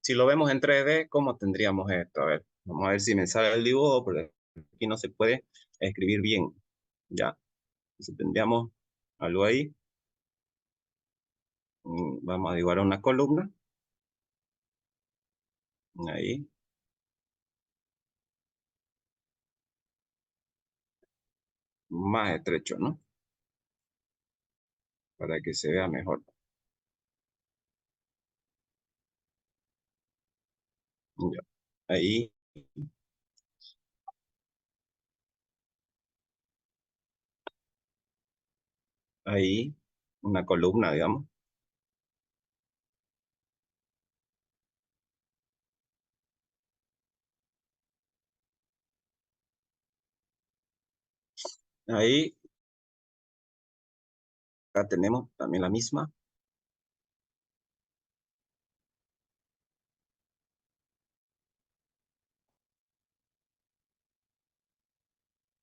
Si lo vemos en 3D, ¿cómo tendríamos esto? A ver, vamos a ver si me sale el dibujo, porque aquí no se puede escribir bien. Ya, si tendríamos algo ahí. Vamos a dibujar una columna. Ahí. Más estrecho, ¿no? Para que se vea mejor. Ya. Ahí, ahí, una columna, digamos. Ahí, acá tenemos también la misma.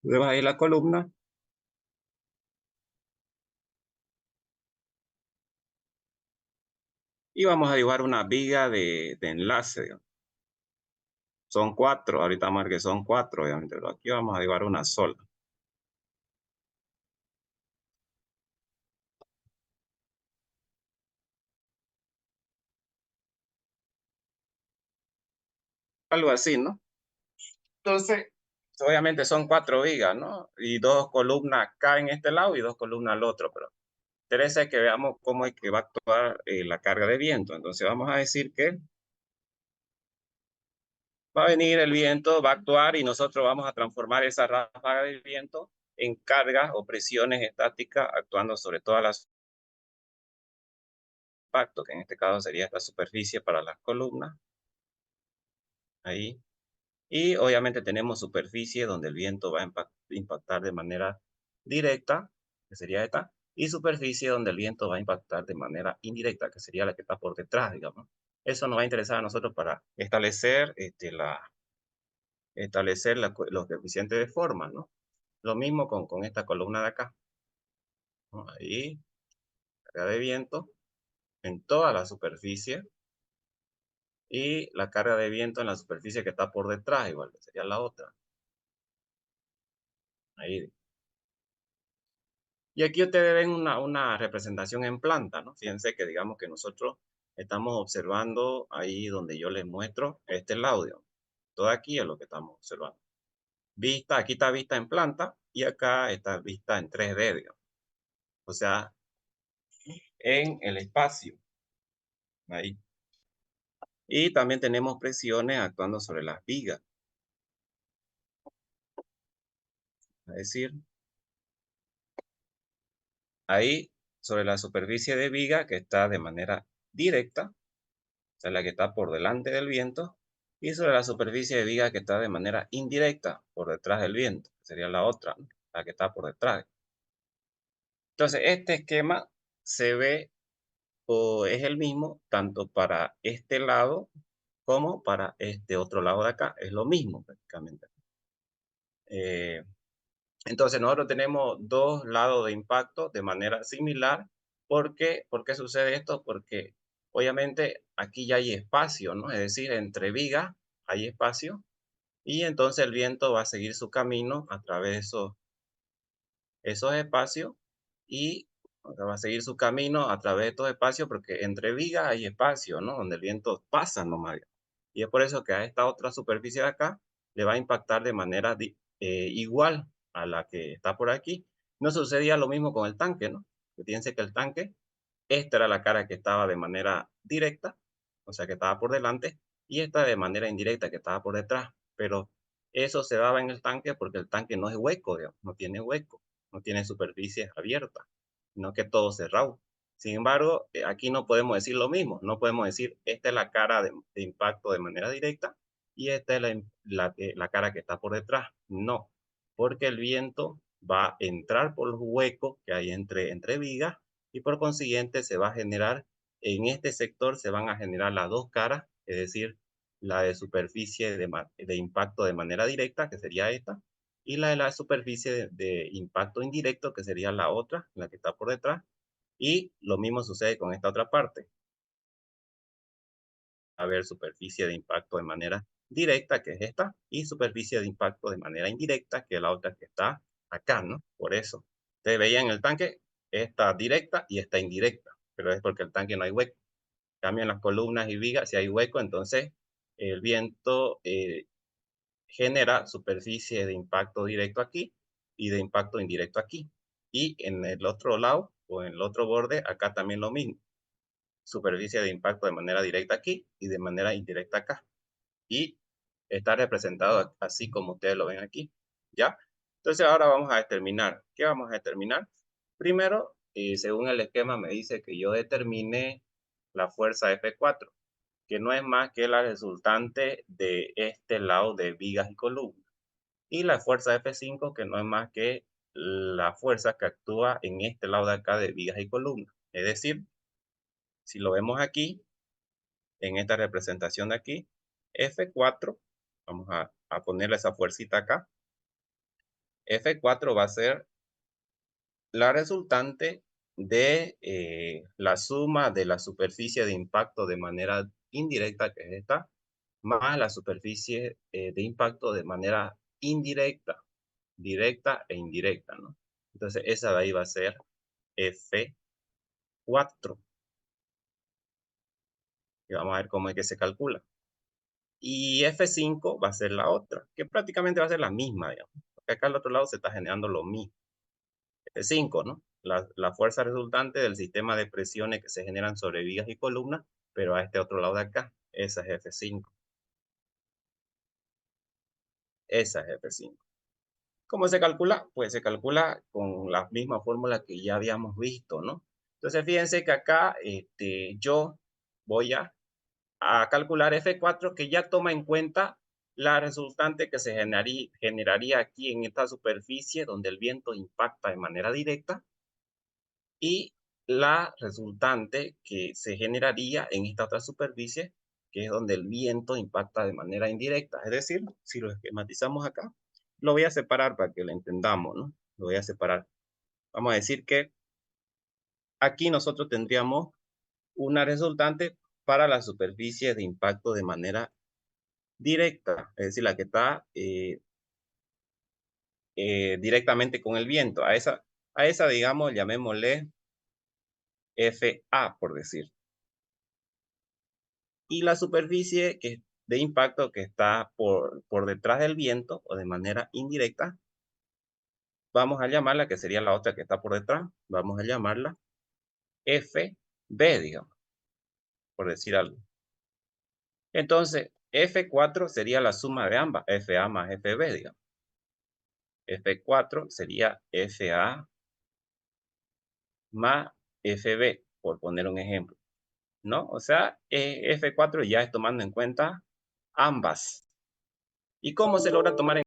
Luego ahí la columna. Y vamos a dibujar una viga de enlace, digamos. Son 4, ahorita vamos a ver que son 4, obviamente, pero aquí vamos a dibujar una sola. Algo así, ¿no? Entonces, obviamente son 4 vigas, ¿no? Y 2 columnas acá en este lado y 2 columnas al otro, pero interesa que veamos cómo es que va a actuar la carga de viento. Entonces vamos a decir que va a venir el viento, va a actuar y nosotros vamos a transformar esa ráfaga del viento en cargas o presiones estáticas actuando sobre todas las impactos, que en este caso sería esta superficie para las columnas, ahí. Y obviamente tenemos superficie donde el viento va a impactar de manera directa, que sería esta, y superficie donde el viento va a impactar de manera indirecta, que sería la que está por detrás, digamos. Eso nos va a interesar a nosotros para establecer, los coeficientes de forma, ¿no? Lo mismo con esta columna de acá, ¿no? Ahí, carga de viento en toda la superficie y la carga de viento en la superficie que está por detrás, igual que sería la otra. Ahí. Y aquí ustedes ven una representación en planta, ¿no? Fíjense que digamos que nosotros estamos observando ahí donde yo les muestro, este es el audio. Todo aquí es lo que estamos observando. Vista, aquí está vista en planta y acá está vista en 3D, digamos. O sea, en el espacio. Ahí. Y también tenemos presiones actuando sobre las vigas. Es decir, ahí sobre la superficie de viga que está de manera directa, o sea, la que está por delante del viento, y sobre la superficie de viga que está de manera indirecta por detrás del viento, que sería la otra, ¿no? La que está por detrás. Entonces, este esquema se ve o es el mismo tanto para este lado como para este otro lado de acá. Es lo mismo prácticamente. Eh, Entonces, nosotros tenemos dos lados de impacto de manera similar. ¿Por qué sucede esto? Porque obviamente aquí ya hay espacio, ¿no? Es decir, entre vigas hay espacio y entonces el viento va a seguir su camino a través de esos espacios y va a seguir su camino a través de estos espacios porque entre vigas hay espacio, ¿no? Donde el viento pasa nomás. Y es por eso que a esta otra superficie de acá le va a impactar de manera igual a la que está por aquí. No sucedía lo mismo con el tanque, ¿no? Fíjense que el tanque, esta era la cara que estaba de manera directa, o sea que estaba por delante, y esta de manera indirecta que estaba por detrás. Pero eso se daba en el tanque porque el tanque no es hueco, digamos, no tiene hueco, no tiene superficies abiertas, sino que todo cerrado. Sin embargo, aquí no podemos decir lo mismo, no podemos decir esta es la cara de impacto de manera directa y esta es la cara que está por detrás. No, porque el viento va a entrar por los huecos que hay entre vigas y por consiguiente se va a generar, en este sector se van a generar las dos caras, es decir, la de superficie de impacto de manera directa, que sería esta, y la de la superficie de impacto indirecto, que sería la otra, la que está por detrás, y lo mismo sucede con esta otra parte. A ver, superficie de impacto de manera directa, que es esta, y superficie de impacto de manera indirecta, que es la otra que está acá, ¿no? Por eso. Ustedes veían en el tanque, esta directa y esta indirecta, pero es porque el tanque no hay hueco. Cambian las columnas y vigas, si hay hueco, entonces el viento genera superficie de impacto directo aquí y de impacto indirecto aquí. Y en el otro lado, o en el otro borde, acá también lo mismo. Superficie de impacto de manera directa aquí y de manera indirecta acá. Y está representado así como ustedes lo ven aquí. ¿Ya? Entonces ahora vamos a determinar. ¿Qué vamos a determinar? Primero, según el esquema me dice que yo determine la fuerza F4, que no es más que la resultante de este lado de vigas y columnas. Y la fuerza F5, que no es más que la fuerza que actúa en este lado de acá de vigas y columnas. Es decir, si lo vemos aquí, en esta representación de aquí, F4, vamos a ponerle esa fuercita acá, F4 va a ser la resultante de la suma de la superficie de impacto de manera indirecta, que es esta, más la superficie de impacto de manera indirecta, directa e indirecta, ¿no? Entonces esa de ahí va a ser F4. Y vamos a ver cómo es que se calcula. Y F5 va a ser la otra, que prácticamente va a ser la misma, digamos. Porque acá al otro lado se está generando lo mismo. F5, ¿no? La fuerza resultante del sistema de presiones que se generan sobre vigas y columnas, pero a este otro lado de acá. Esa es F5. Esa es F5. ¿Cómo se calcula? Pues se calcula con la misma fórmula que ya habíamos visto, ¿no? Entonces, fíjense que acá yo voy a calcular F4 que ya toma en cuenta la resultante que se generaría aquí en esta superficie donde el viento impacta de manera directa y la resultante que se generaría en esta otra superficie, que es donde el viento impacta de manera indirecta. Es decir, si lo esquematizamos acá, lo voy a separar para que lo entendamos, ¿no? Lo voy a separar. Vamos a decir que aquí nosotros tendríamos una resultante para la superficie de impacto de manera directa, es decir, la que está directamente con el viento. A esa, digamos, llamémosle FA, por decir. Y la superficie de impacto que está por detrás del viento o de manera indirecta, vamos a llamarla, que sería la otra que está por detrás, vamos a llamarla FB, digamos, por decir algo. Entonces, F4 sería la suma de ambas, FA más FB, digamos. F4 sería FA más FB, por poner un ejemplo, ¿no? O sea, F4 ya es tomando en cuenta ambas. ¿Y cómo se logra tomar en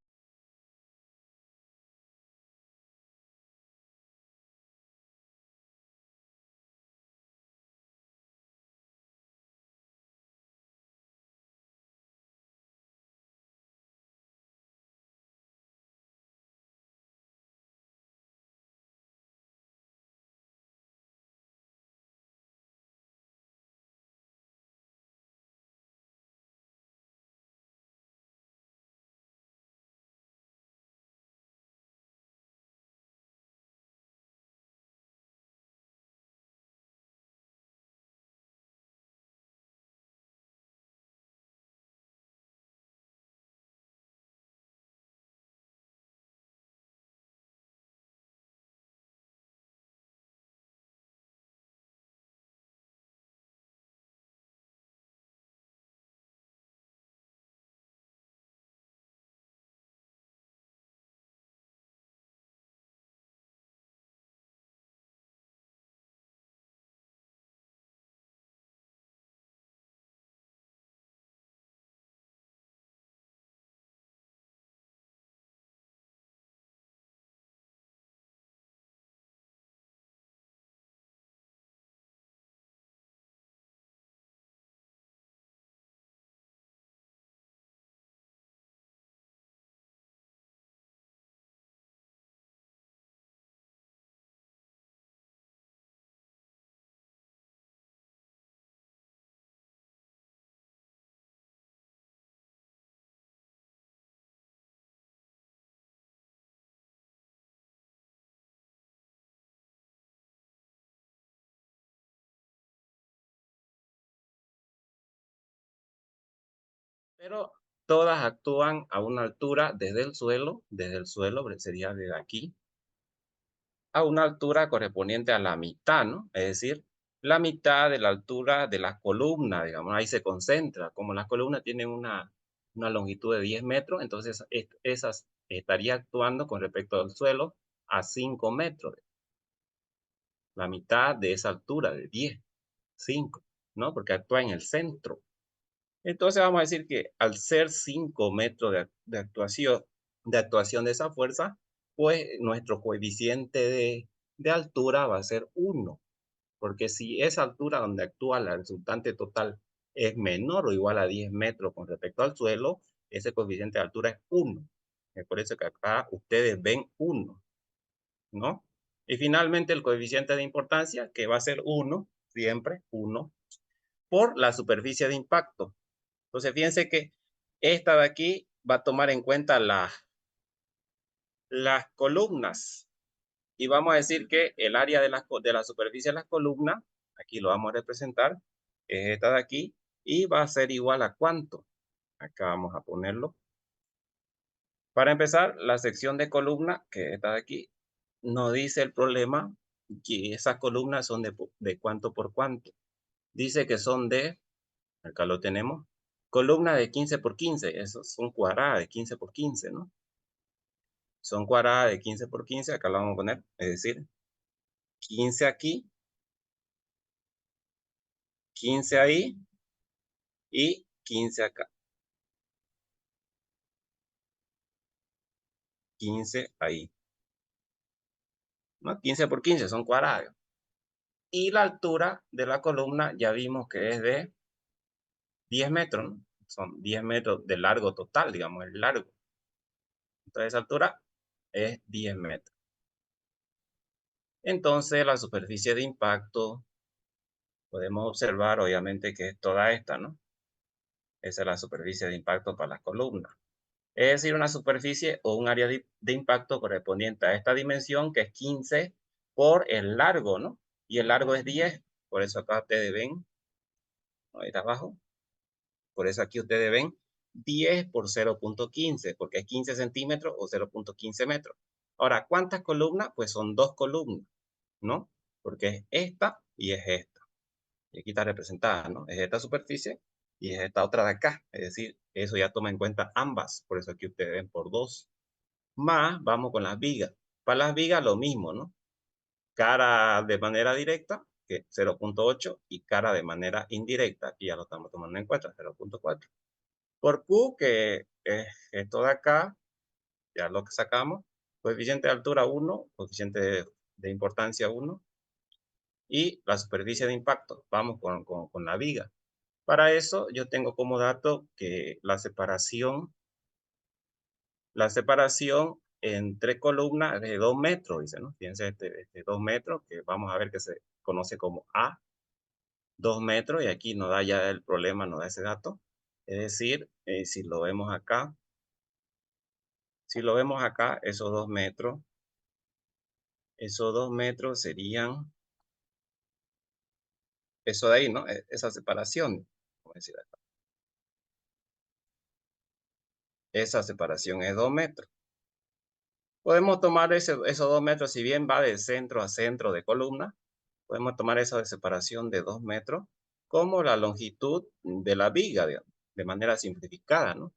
Pero todas actúan a una altura desde el suelo, sería desde aquí, a una altura correspondiente a la mitad, ¿no? Es decir, la mitad de la altura de las columnas, digamos, ahí se concentra. Como las columnas tienen una longitud de 10 metros, entonces esas estaría actuando con respecto al suelo a 5 metros, la mitad de esa altura de 10, 5, ¿no? Porque actúa en el centro. Entonces vamos a decir que al ser 5 metros de actuación de esa fuerza, pues nuestro coeficiente de altura va a ser 1, porque si esa altura donde actúa la resultante total es menor o igual a 10 metros con respecto al suelo, ese coeficiente de altura es 1. Es por eso que acá ustedes ven 1, ¿no? Y finalmente el coeficiente de importancia, que va a ser 1, siempre 1, por la superficie de impacto. Entonces, fíjense que esta de aquí va a tomar en cuenta las columnas y vamos a decir que el área de la superficie de las columnas, aquí lo vamos a representar, es esta de aquí y va a ser igual a ¿cuánto? Acá vamos a ponerlo. Para empezar, la sección de columna, que es esta de aquí, nos dice el problema que esas columnas son de cuánto por cuánto. Dice que son acá lo tenemos, columna de 15 por 15, esos son cuadradas de 15 por 15, ¿no? son cuadradas de 15 por 15, acá la vamos a poner, es decir, 15 aquí, 15 ahí y 15 acá, 15 ahí, ¿no? 15 por 15 son cuadradas. Y la altura de la columna ya vimos que es de 10 metros, ¿no? Son 10 metros de largo total, digamos, el largo. Entonces, esa altura es 10 metros. Entonces, la superficie de impacto, podemos observar, obviamente, que es toda esta, ¿no? Esa es la superficie de impacto para las columnas. Es decir, una superficie o un área de impacto correspondiente a esta dimensión, que es 15 por el largo, ¿no? Y el largo es 10. Por eso acá ustedes ven, ahí está abajo, por eso aquí ustedes ven 10 por 0.15, porque es 15 centímetros o 0.15 metros. Ahora, ¿cuántas columnas? Pues son dos columnas, ¿no? Porque es esta y es esta. Y aquí está representada, ¿no? Es esta superficie y es esta otra de acá. Es decir, eso ya toma en cuenta ambas. Por eso aquí ustedes ven por dos. Más, vamos con las vigas. Para las vigas lo mismo, ¿no? Cara de manera directa, que 0.8, y cara de manera indirecta, aquí ya lo estamos tomando en cuenta, 0.4. Por Q, que es esto de acá, ya lo que sacamos, coeficiente de altura 1, coeficiente de importancia 1, y la superficie de impacto, vamos con la viga. Para eso yo tengo como dato que la separación entre columnas es de 2 metros, dice, ¿no? Fíjense, este 2 metros, que vamos a ver que se conoce como A, 2 metros, y aquí nos da ya el problema, nos da ese dato. Es decir, si lo vemos acá, esos 2 metros serían, eso de ahí, ¿no? Esa separación, vamos a decir acá. Esa separación es 2 metros. Podemos tomar esos 2 metros, si bien va de centro a centro de columna, podemos tomar esa de separación de 2 metros como la longitud de la viga, digamos, de manera simplificada, ¿no?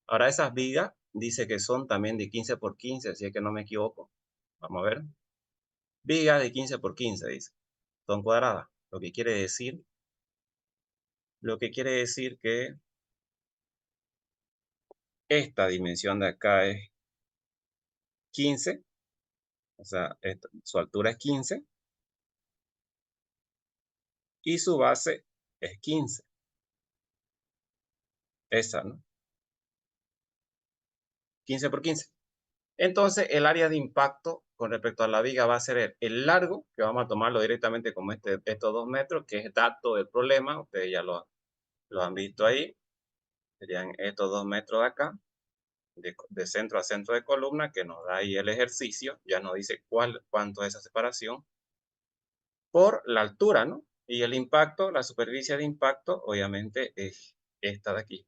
Ahora, esas vigas dice que son también de 15 por 15, así es que no me equivoco. Vamos a ver. Vigas de 15 por 15, dice. Son cuadradas. Lo que quiere decir que esta dimensión de acá es 15, o sea, su altura es 15 y su base es 15. Esa, ¿no? 15 por 15. Entonces, el área de impacto con respecto a la viga va a ser el largo, que vamos a tomarlo directamente como estos 2 metros, que es dato del problema. Ustedes ya lo han visto ahí. Serían estos 2 metros de acá, de centro a centro de columna, que nos da ahí el ejercicio. Ya nos dice cuánto es esa separación por la altura, ¿no? Y el impacto, la superficie de impacto, obviamente es esta de aquí.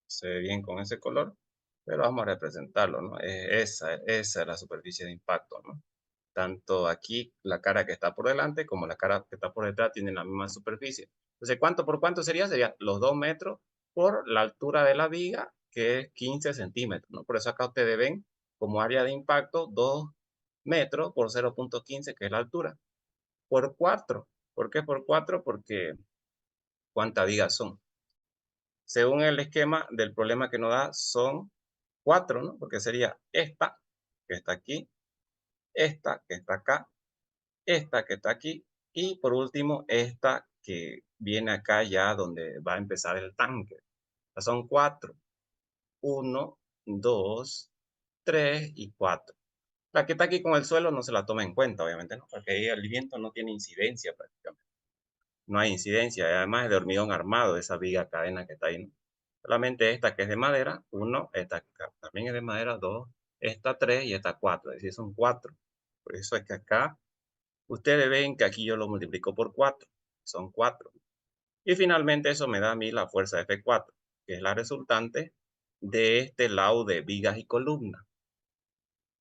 Se ve bien con ese color, pero vamos a representarlo, ¿no? Esa es la superficie de impacto, ¿no? Tanto aquí la cara que está por delante como la cara que está por detrás tienen la misma superficie. Entonces, ¿cuánto por cuánto sería? Sería los 2 metros por la altura de la viga, que es 15 centímetros, ¿no? Por eso acá ustedes ven como área de impacto 2 metros por 0.15, que es la altura, por 4. ¿Por qué por 4? Porque ¿cuántas vigas son? Según el esquema del problema que nos da, son 4, ¿no? Porque sería esta, que está aquí, esta, que está acá, esta, que está aquí, y por último, esta, que viene acá ya donde va a empezar el tanque. Son 4. 1, 2, 3 y 4. La que está aquí con el suelo no se la toma en cuenta, obviamente, ¿no? Porque ahí el viento no tiene incidencia prácticamente. No hay incidencia, y además es de hormigón armado esa viga cadena que está ahí, ¿no? Solamente esta que es de madera, 1, esta también es de madera, 2, esta 3 y esta 4, es decir, son 4. Por eso es que acá, ustedes ven que aquí yo lo multiplico por 4, son 4. Y finalmente eso me da a mí la fuerza F4, que es la resultante de este lado de vigas y columnas.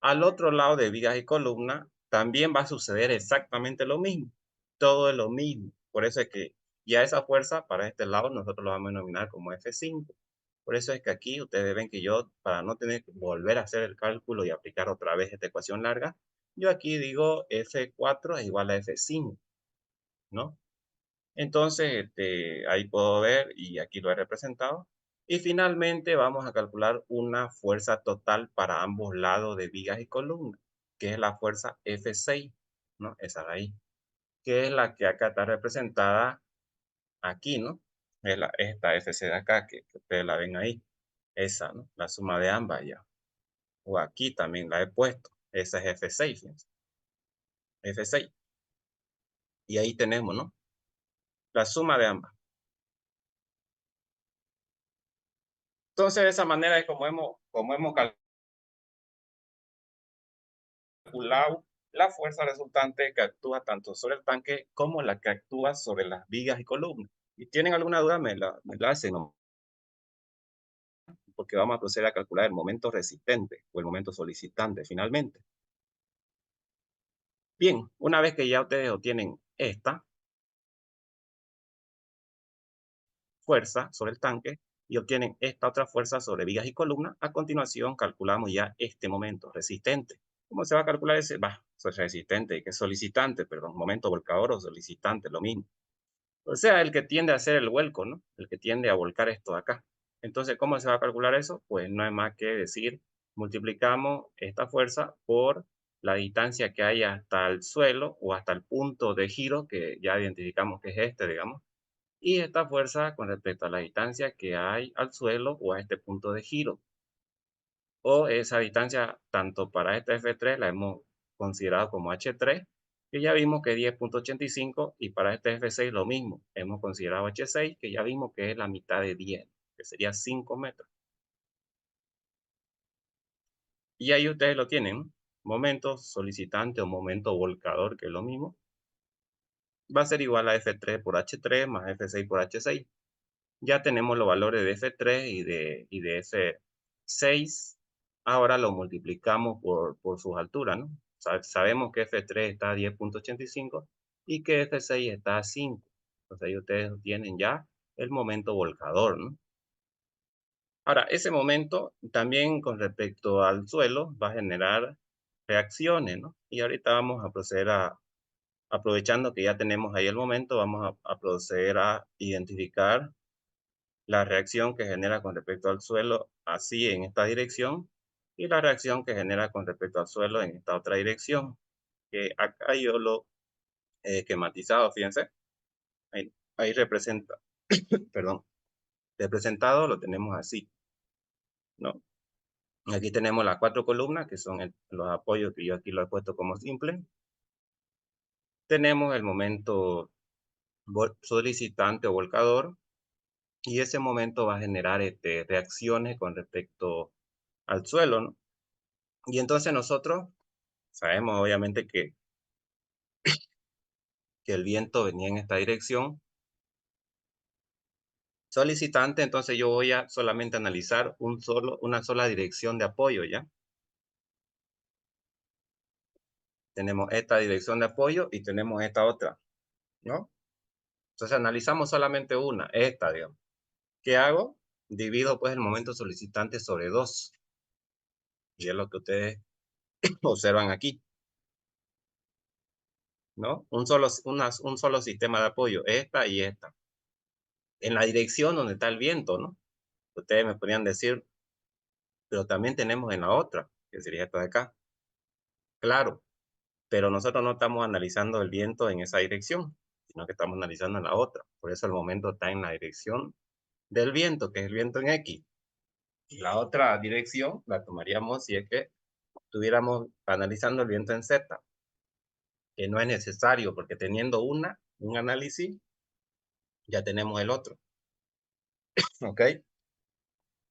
Al otro lado de vigas y columnas también va a suceder exactamente lo mismo. Todo es lo mismo. Por eso es que Y a esa fuerza, para este lado, nosotros lo vamos a denominar como F5. Por eso es que aquí ustedes ven que yo, para no tener que volver a hacer el cálculo y aplicar otra vez esta ecuación larga, yo aquí digo F4 es igual a F5, ¿no? Entonces, ahí puedo ver y aquí lo he representado. Y finalmente vamos a calcular una fuerza total para ambos lados de vigas y columnas, que es la fuerza F6, ¿no? Esa de ahí, que es la que acá está representada aquí, ¿no? Es esta FC de acá, que ustedes la ven ahí. Esa, ¿no? La suma de ambas ya. O aquí también la he puesto. Esa es F6, fíjense. F6. Y ahí tenemos, ¿no? La suma de ambas. Entonces, de esa manera es como hemos calculado la fuerza resultante que actúa tanto sobre el tanque como la que actúa sobre las vigas y columnas. Si tienen alguna duda, me la hacen, ¿no? Porque vamos a proceder a calcular el momento resistente o el momento solicitante finalmente. Bien, una vez que ya ustedes obtienen esta fuerza sobre el tanque y obtienen esta otra fuerza sobre vigas y columnas, a continuación calculamos ya este momento resistente. ¿Cómo se va a calcular ese? Soy resistente, que es solicitante, perdón, momento volcador o solicitante, lo mismo. O sea, el que tiende a hacer el vuelco, ¿no? El que tiende a volcar esto de acá. Entonces, ¿cómo se va a calcular eso? Pues no hay más que decir, multiplicamos esta fuerza por la distancia que hay hasta el suelo o hasta el punto de giro que ya identificamos que es este, digamos, y esta fuerza con respecto a la distancia que hay al suelo o a este punto de giro. O esa distancia, tanto para esta F3 la hemos considerado como H3, que ya vimos que es 10.85, y para este F6 lo mismo, hemos considerado H6, que ya vimos que es la mitad de 10, que sería 5 metros. Y ahí ustedes lo tienen, momento solicitante o momento volcador, que es lo mismo, va a ser igual a F3 por H3 más F6 por H6. Ya tenemos los valores de F3 y de F6. Ahora lo multiplicamos por sus alturas, ¿no? Sabemos que F3 está a 10.85 y que F6 está a 5. Entonces ahí ustedes tienen ya el momento volcador, ¿no? Ahora, ese momento también con respecto al suelo va a generar reacciones, ¿no? Y ahorita vamos a proceder aprovechando que ya tenemos ahí el momento, vamos a proceder a identificar la reacción que genera con respecto al suelo así en esta dirección y la reacción que genera con respecto al suelo en esta otra dirección, que acá yo lo he esquematizado, fíjense, ahí representa, perdón, representado lo tenemos así, ¿no? Aquí tenemos las 4 columnas, que son los apoyos que yo aquí lo he puesto como simple. Tenemos el momento solicitante o volcador, y ese momento va a generar reacciones con respecto al suelo, ¿no? Y entonces nosotros sabemos obviamente que el viento venía en esta dirección solicitante, entonces yo voy a solamente analizar una sola dirección de apoyo, ¿ya? Tenemos esta dirección de apoyo y tenemos esta otra, ¿no? Entonces analizamos solamente una, esta, digamos. ¿Qué hago? Divido pues el momento solicitante sobre 2, y es lo que ustedes observan aquí, ¿no? Un solo sistema de apoyo, esta y esta, en la dirección donde está el viento, ¿no? Ustedes me podrían decir, pero también tenemos en la otra, que sería esta de acá. Claro, pero nosotros no estamos analizando el viento en esa dirección, sino que estamos analizando en la otra. Por eso el momento está en la dirección del viento, que es el viento en X. Y la otra dirección la tomaríamos si es que estuviéramos analizando el viento en Z, que no es necesario, porque teniendo un análisis, ya tenemos el otro. ¿Ok?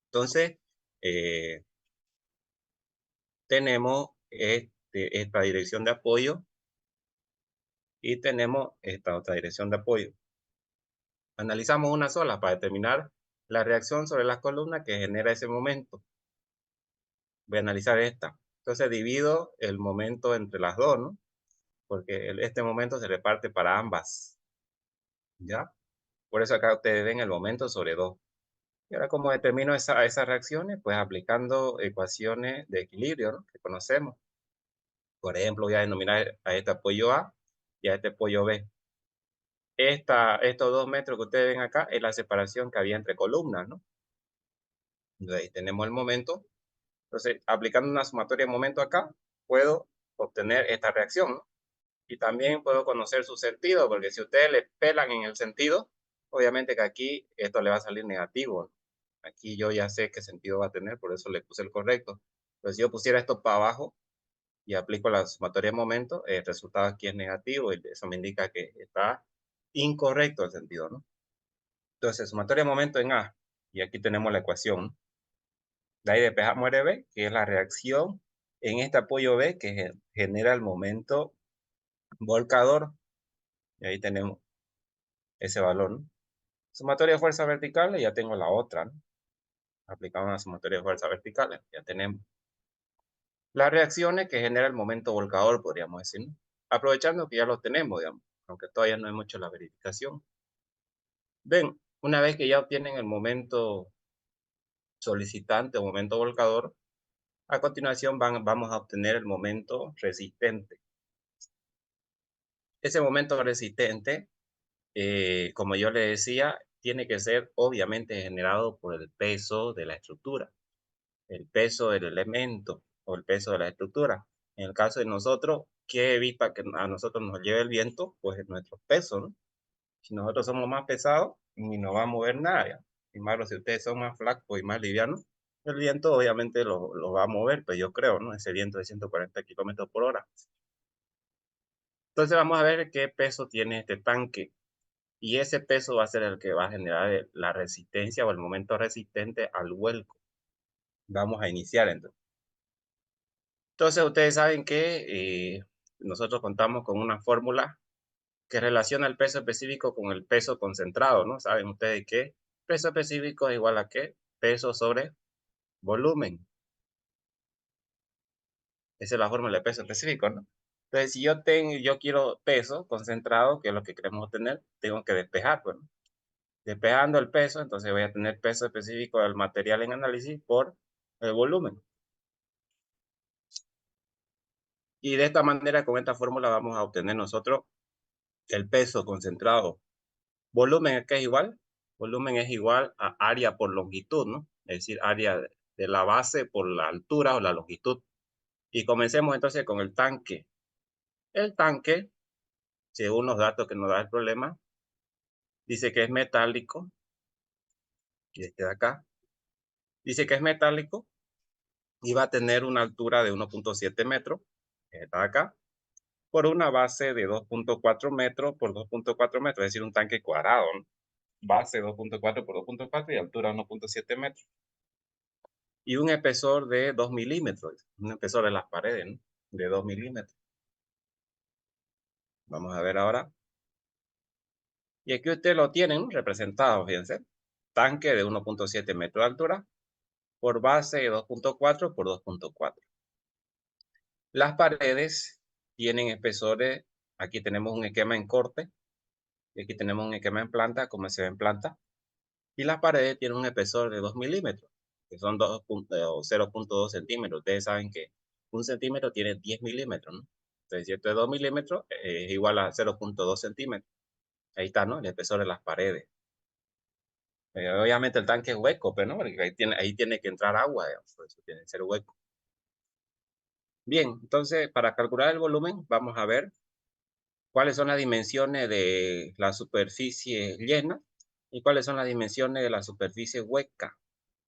Entonces, eh, tenemos esta dirección de apoyo y tenemos esta otra dirección de apoyo. Analizamos una sola para determinar la reacción sobre las columnas que genera ese momento. Voy a analizar esta. Entonces divido el momento entre las dos, ¿no? Porque este momento se reparte para ambas, ¿ya? Por eso acá ustedes ven el momento sobre 2. Y ahora, ¿cómo determino esas reacciones? Pues aplicando ecuaciones de equilibrio, ¿no?, que conocemos. Por ejemplo, voy a denominar a este apoyo A y a este apoyo B. Estos 2 metros que ustedes ven acá es la separación que había entre columnas, ¿no? Entonces, ahí tenemos el momento. Entonces, aplicando una sumatoria de momento acá, puedo obtener esta reacción, ¿no? Y también puedo conocer su sentido, porque si ustedes le pelan en el sentido, obviamente que aquí esto le va a salir negativo, ¿no? Aquí yo ya sé qué sentido va a tener, por eso le puse el correcto. Pues si yo pusiera esto para abajo y aplico la sumatoria de momento, el resultado aquí es negativo y eso me indica que está incorrecto el sentido, ¿no? Entonces, sumatoria de momento en A, y aquí tenemos la ecuación, ¿no? De ahí despejamos R B, que es la reacción en este apoyo B que genera el momento volcador, y ahí tenemos ese valor, ¿no? Sumatoria de fuerzas verticales, ya tengo la otra, ¿no? Aplicamos una sumatoria de fuerzas verticales, ya tenemos las reacciones que genera el momento volcador, podríamos decir, ¿no? Aprovechando que ya lo tenemos, digamos, aunque todavía no hemos hecho la verificación. Ven, una vez que ya obtienen el momento solicitante o momento volcador, a continuación vamos a obtener el momento resistente. Ese momento resistente, como yo le decía, tiene que ser obviamente generado por el peso de la estructura, el peso del elemento o el peso de la estructura. En el caso de nosotros, ¿qué evita que a nosotros nos lleve el viento? Pues nuestro peso, ¿no? Si nosotros somos más pesados, ni nos va a mover nada, ¿ya? Sin embargo, si ustedes son más flacos y más livianos, el viento obviamente lo va a mover, pues yo creo, ¿no? Ese viento de 140 kilómetros por hora. Entonces vamos a ver qué peso tiene este tanque. Y ese peso va a ser el que va a generar la resistencia o el momento resistente al vuelco. Vamos a iniciar entonces. Entonces ustedes saben que nosotros contamos con una fórmula que relaciona el peso específico con el peso concentrado, ¿no? Saben ustedes que peso específico es igual a qué? Peso sobre volumen. Esa es la fórmula de peso específico, ¿no? Entonces, si yo quiero peso concentrado, que es lo que queremos obtener, tengo que despejar, pues, ¿no? Despejando el peso, entonces voy a tener peso específico del material en análisis por el volumen. Y de esta manera, con esta fórmula, vamos a obtener nosotros el peso concentrado. Volumen acá es igual. Volumen es igual a área por longitud, ¿no? Es decir, área de la base por la altura o la longitud. Y comencemos entonces con el tanque. El tanque, según los datos que nos da el problema, dice que es metálico. Y este de acá. Dice que es metálico y va a tener una altura de 1.7 metros. Está acá. Por una base de 2.4 metros por 2.4 metros, es decir, un tanque cuadrado, ¿no? Base 2.4 por 2.4 y altura 1.7 metros. Y un espesor de 2 milímetros, un espesor de las paredes, ¿no?, de 2 milímetros. Vamos a ver ahora. Y aquí ustedes lo tienen representado, fíjense. Tanque de 1.7 metros de altura por base de 2.4 por 2.4. Las paredes tienen espesores. Aquí tenemos un esquema en corte y aquí tenemos un esquema en planta, como se ve en planta. Y las paredes tienen un espesor de 2 milímetros, que son 0.2 centímetros. Ustedes saben que un centímetro tiene 10 milímetros, ¿no? Entonces, si esto es 2 milímetros, es igual a 0.2 centímetros. Ahí está, ¿no? El espesor de las paredes. Obviamente el tanque es hueco, pero no, porque ahí tiene que entrar agua, digamos, por eso tiene que ser hueco. Bien, entonces para calcular el volumen, vamos a ver cuáles son las dimensiones de la superficie llena y cuáles son las dimensiones de la superficie hueca,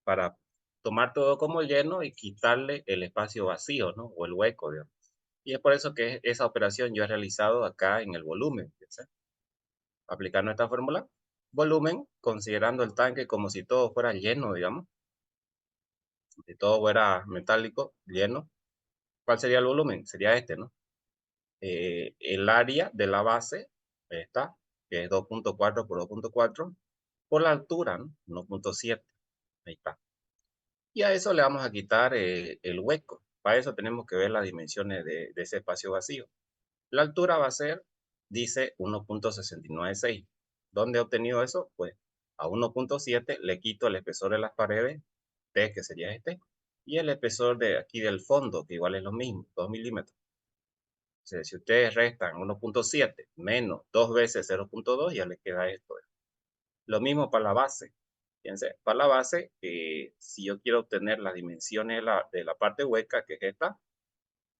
para tomar todo como lleno y quitarle el espacio vacío, ¿no? O el hueco, digamos. Y es por eso que esa operación yo he realizado acá en el volumen, ¿sí? Aplicando esta fórmula, volumen, considerando el tanque como si todo fuera lleno, digamos, si todo fuera metálico, lleno. ¿Cuál sería el volumen? Sería este, ¿no? El área de la base, ahí está, que es 2.4 por 2.4, por la altura, ¿no? 1.7, ahí está. Y a eso le vamos a quitar el hueco. Para eso tenemos que ver las dimensiones de ese espacio vacío. La altura va a ser, dice, 1.696. ¿Dónde he obtenido eso? Pues a 1.7 le quito el espesor de las paredes, P, que sería este, y el espesor de aquí del fondo, que igual es lo mismo, 2 milímetros. O sea, si ustedes restan 1.7 menos 2 veces 0.2, ya le queda esto. Lo mismo para la base. Fíjense, para la base, si yo quiero obtener las dimensiones de la parte hueca, que es esta,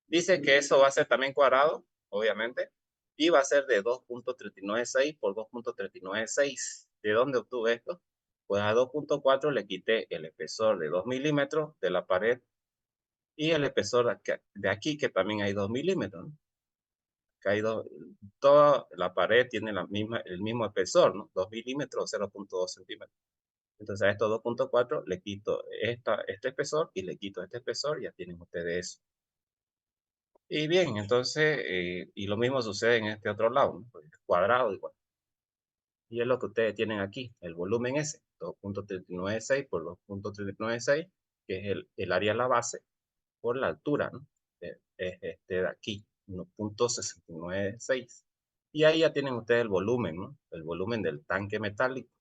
dice que eso va a ser también cuadrado, obviamente, y va a ser de 2.396 por 2.396. ¿De dónde obtuve esto? Pues a 2.4 le quité el espesor de 2 milímetros de la pared y el espesor de aquí, que también hay 2 milímetros, ¿no? Caído, toda la pared tiene el mismo espesor, ¿no? 2 milímetros, 0.2 centímetros. Entonces a estos 2.4 le quito este espesor y le quito este espesor, ya tienen ustedes eso. Y bien, entonces, y lo mismo sucede en este otro lado, ¿no? Pues cuadrado igual. Y es lo que ustedes tienen aquí, el volumen ese, 2.396 por 2.396, que es el área de la base, por la altura, ¿no? Es este de aquí, 1.696. Y ahí ya tienen ustedes el volumen, ¿no? El volumen del tanque metálico,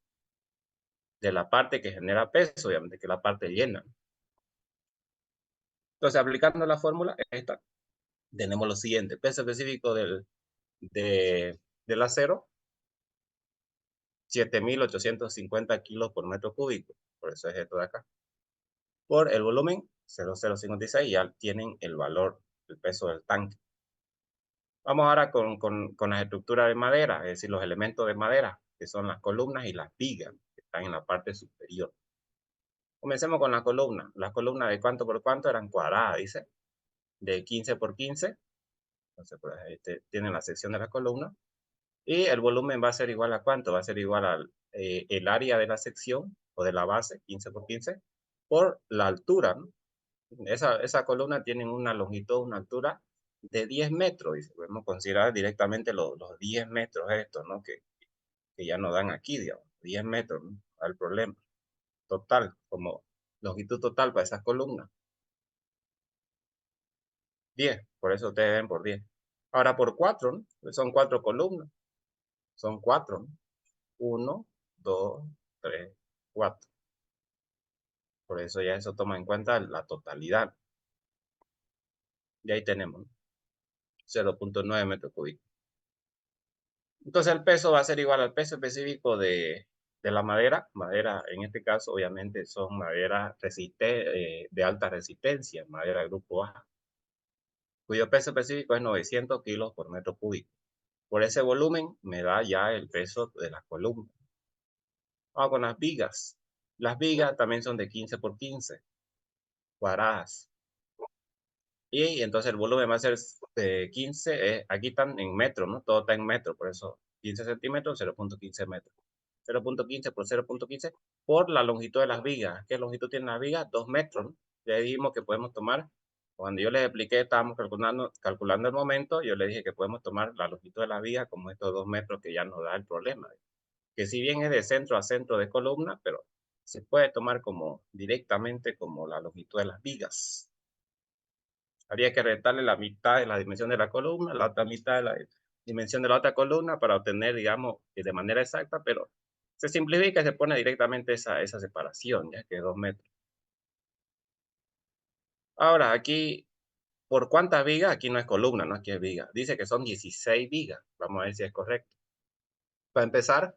de la parte que genera peso, obviamente, que es la parte llena. Entonces, aplicando la fórmula esta, tenemos lo siguiente: peso específico del acero, 7.850 kilos por metro cúbico. Por eso es esto de acá. Por el volumen, 0,056, ya tienen el valor, el peso del tanque. Vamos ahora con las estructuras de madera, es decir, los elementos de madera, que son las columnas y las vigas, que están en la parte superior. Comencemos con las columnas. Las columnas de cuánto por cuánto eran cuadradas, dice, de 15 por 15. Entonces, pues, tienen la sección de la columna. Y el volumen va a ser igual a cuánto, va a ser igual al el área de la sección o de la base, 15 por 15, por la altura, ¿no? Esa columna tiene una longitud, una altura de 10 metros, y podemos considerar directamente los 10 metros estos, ¿no? Que ya nos dan aquí, digamos, 10 metros, ¿no? Al problema total, como longitud total para esas columnas, 10, por eso ustedes ven por 10. Ahora por 4, ¿no? Pues son 4 columnas, son 4, ¿no? 1, 2, 3, 4. Por eso ya eso toma en cuenta la totalidad. Y ahí tenemos 0.9 metros cúbicos. Entonces el peso va a ser igual al peso específico de la madera. Madera, en este caso, obviamente, son maderas de alta resistencia, madera grupo A, cuyo peso específico es 900 kilos por metro cúbico. Por ese volumen me da ya el peso de la columna. Vamos con las vigas. Las vigas también son de 15 por 15 cuadradas. Y entonces el volumen va a ser 15, aquí están en metros, ¿no? Todo está en metros, por eso 15 centímetros, 0.15 metros. 0.15 por 0.15 por la longitud de las vigas. ¿Qué longitud tienen las vigas? 2 metros, ¿no? Ya dijimos que podemos tomar, cuando yo les expliqué, estábamos calculando el momento, yo les dije que podemos tomar la longitud de las vigas como estos 2 metros que ya nos da el problema. Que si bien es de centro a centro de columna, pero se puede tomar como directamente como la longitud de las vigas. Habría que restarle la mitad de la dimensión de la columna, la otra mitad de la dimensión de la otra columna para obtener, digamos, de manera exacta, pero se simplifica y se pone directamente esa separación, ya que es 2 metros. Ahora, aquí, ¿por cuántas vigas? Aquí no es columna, no, aquí es viga. Dice que son 16 vigas. Vamos a ver si es correcto. Para empezar,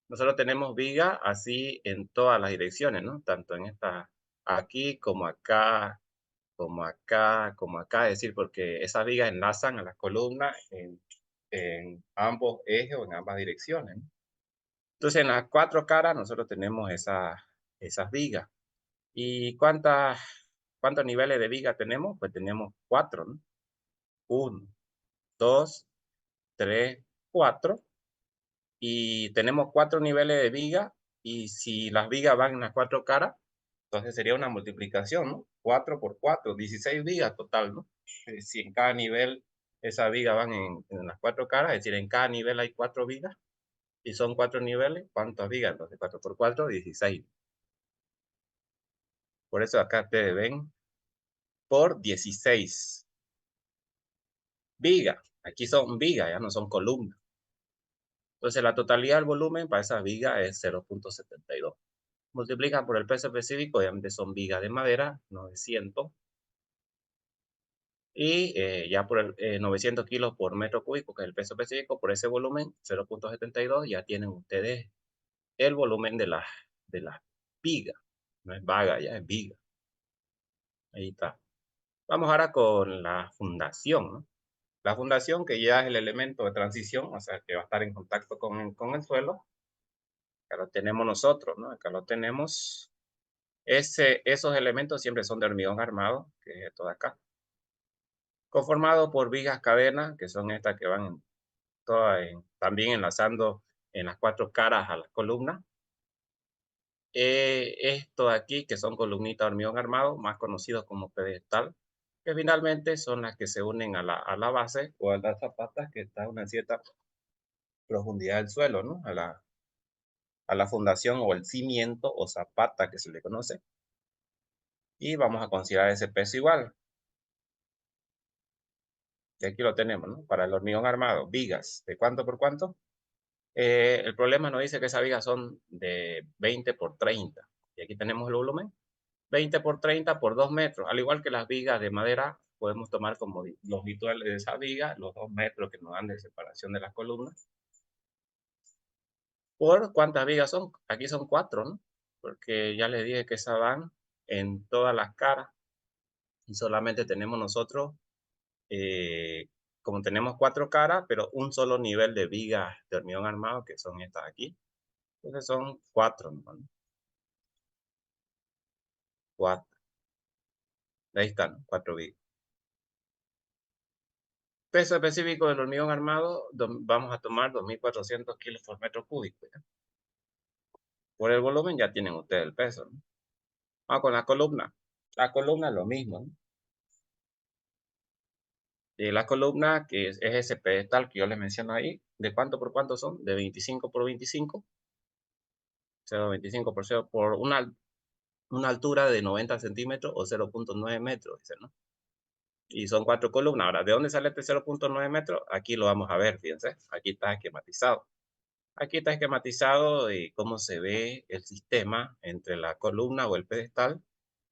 nosotros tenemos viga así en todas las direcciones, ¿no? Tanto en esta, aquí como acá, como acá, como acá, es decir, porque esas vigas enlazan a las columnas en ambos ejes o en ambas direcciones, ¿no? Entonces, en las 4 caras nosotros tenemos esas vigas. ¿Y cuántos niveles de viga tenemos? Pues tenemos 4, ¿no? 1, 2, 3, 4. Y tenemos 4 niveles de viga. Y si las vigas van en las 4 caras, entonces sería una multiplicación, ¿no? 4 por 4, 16 vigas total, ¿no? Si en cada nivel esas vigas van en las 4 caras, es decir, en cada nivel hay 4 vigas, y son 4 niveles, ¿cuántas vigas? Entonces 4 por 4, 16. Por eso acá ustedes ven por 16 vigas. Aquí son vigas, ya no son columnas. Entonces, la totalidad del volumen para esa viga es 0,72. Multiplican por el peso específico, obviamente son vigas de madera, 900. Y ya por el 900 kilos por metro cúbico, que es el peso específico, por ese volumen, 0,72, ya tienen ustedes el volumen de la viga. No es vaga, ya es viga. Ahí está. Vamos ahora con la fundación, ¿no? La fundación, que ya es el elemento de transición, o sea, que va a estar en contacto con el suelo. Acá lo tenemos nosotros, ¿no? Acá lo tenemos. Esos elementos siempre son de hormigón armado, que es esto de acá. Conformado por vigas cadenas, que son estas que van también enlazando en las 4 caras a las columnas. Esto de aquí, que son columnitas de hormigón armado, más conocidos como pedestal, que finalmente son las que se unen a la base o a las zapatas que están a una cierta profundidad del suelo, ¿no? A la fundación o el cimiento o zapata que se le conoce. Y vamos a considerar ese peso igual. Y aquí lo tenemos, ¿no? Para el hormigón armado, vigas, ¿de cuánto por cuánto? El problema nos dice que esas vigas son de 20 por 30. Y aquí tenemos el volumen. 20 por 30 por 2 metros. Al igual que las vigas de madera, podemos tomar como longitud de esa viga, los 2 metros que nos dan de separación de las columnas. ¿Por cuántas vigas son? Aquí son 4, ¿no? Porque ya les dije que esas van en todas las caras. Y solamente tenemos nosotros, eh, como tenemos 4 caras, pero un solo nivel de vigas de hormigón armado, que son estas aquí. Entonces son 4, ¿no? 4. Ahí están, 4 vigas. Peso específico del hormigón armado, vamos a tomar 2.400 kilos por metro cúbico, ¿ya? Por el volumen ya tienen ustedes el peso, ¿no? Vamos con la columna. La columna es lo mismo, ¿no? Y la columna, que es ese pedestal que yo les menciono ahí, ¿de cuánto por cuánto son? De 25 por 25, 0,25 por 0, por una altura de 90 centímetros o 0,9 metros, dice, ¿no? Y son 4 columnas. Ahora, ¿de dónde sale este 0,9 metros? Aquí lo vamos a ver, fíjense. Aquí está esquematizado. Aquí está esquematizado cómo se ve el sistema entre la columna o el pedestal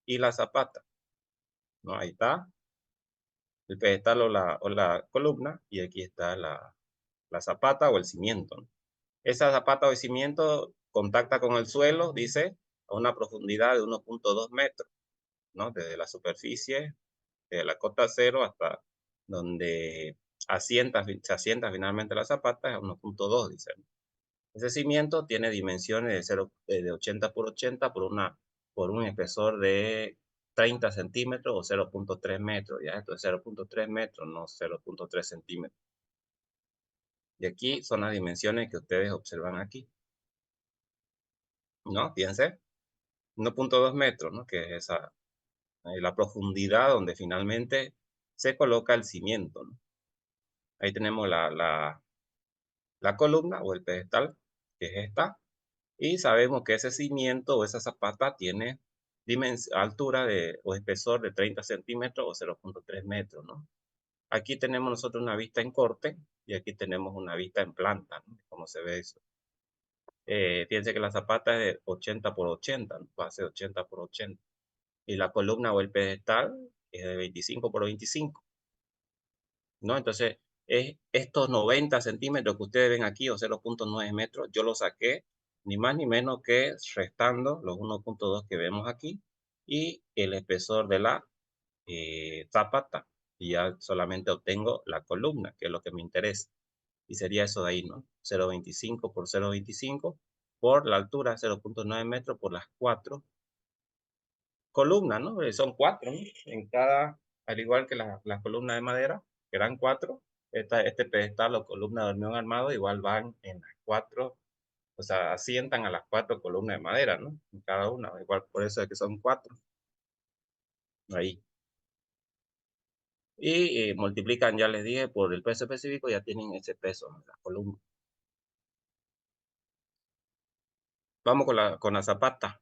y la zapata, ¿no? Ahí está el pedestal o la columna, y aquí está la zapata o el cimiento, ¿no? Esa zapata o el cimiento contacta con el suelo, dice, a una profundidad de 1,2 metros, ¿no? Desde la superficie, desde la cota cero hasta donde se asienta finalmente la zapata, a 1,2, dice, ¿no? Ese cimiento tiene dimensiones de 80 por 80 por un espesor de 30 centímetros o 0,3 metros. Ya, esto es 0,3 metros, no 0,3 centímetros. Y aquí son las dimensiones que ustedes observan aquí, ¿no? Fíjense, 1,2 metros, ¿no? Que es la profundidad donde finalmente se coloca el cimiento, ¿no? Ahí tenemos la columna o el pedestal, que es esta. Y sabemos que ese cimiento o esa zapata tiene altura o espesor de 30 centímetros o 0,3 metros, ¿no? Aquí tenemos nosotros una vista en corte y aquí tenemos una vista en planta, ¿no? ¿Cómo se ve eso? Fíjense que la zapata es de 80 por 80, ¿no? Va a ser 80 por 80. Y la columna o el pedestal es de 25 por 25, ¿no? Entonces, estos 90 centímetros que ustedes ven aquí, o 0,9 metros, yo lo saqué ni más ni menos que restando los 1,2 que vemos aquí y el espesor de la zapata. Y ya solamente obtengo la columna, que es lo que me interesa. Y sería eso de ahí, ¿no? 0,25 por 0,25 por la altura, 0,9 metros por las 4 columnas, ¿no? Son 4, ¿no? En cada, al igual que las columnas de madera, que eran 4, este pedestal o columna de hormigón armado igual van en las 4, o sea, asientan a las 4 columnas de madera, ¿no? En cada una, igual por eso es que son 4, ahí. Y multiplican, ya les dije, por el peso específico, ya tienen ese peso en la columna. Vamos con la zapata.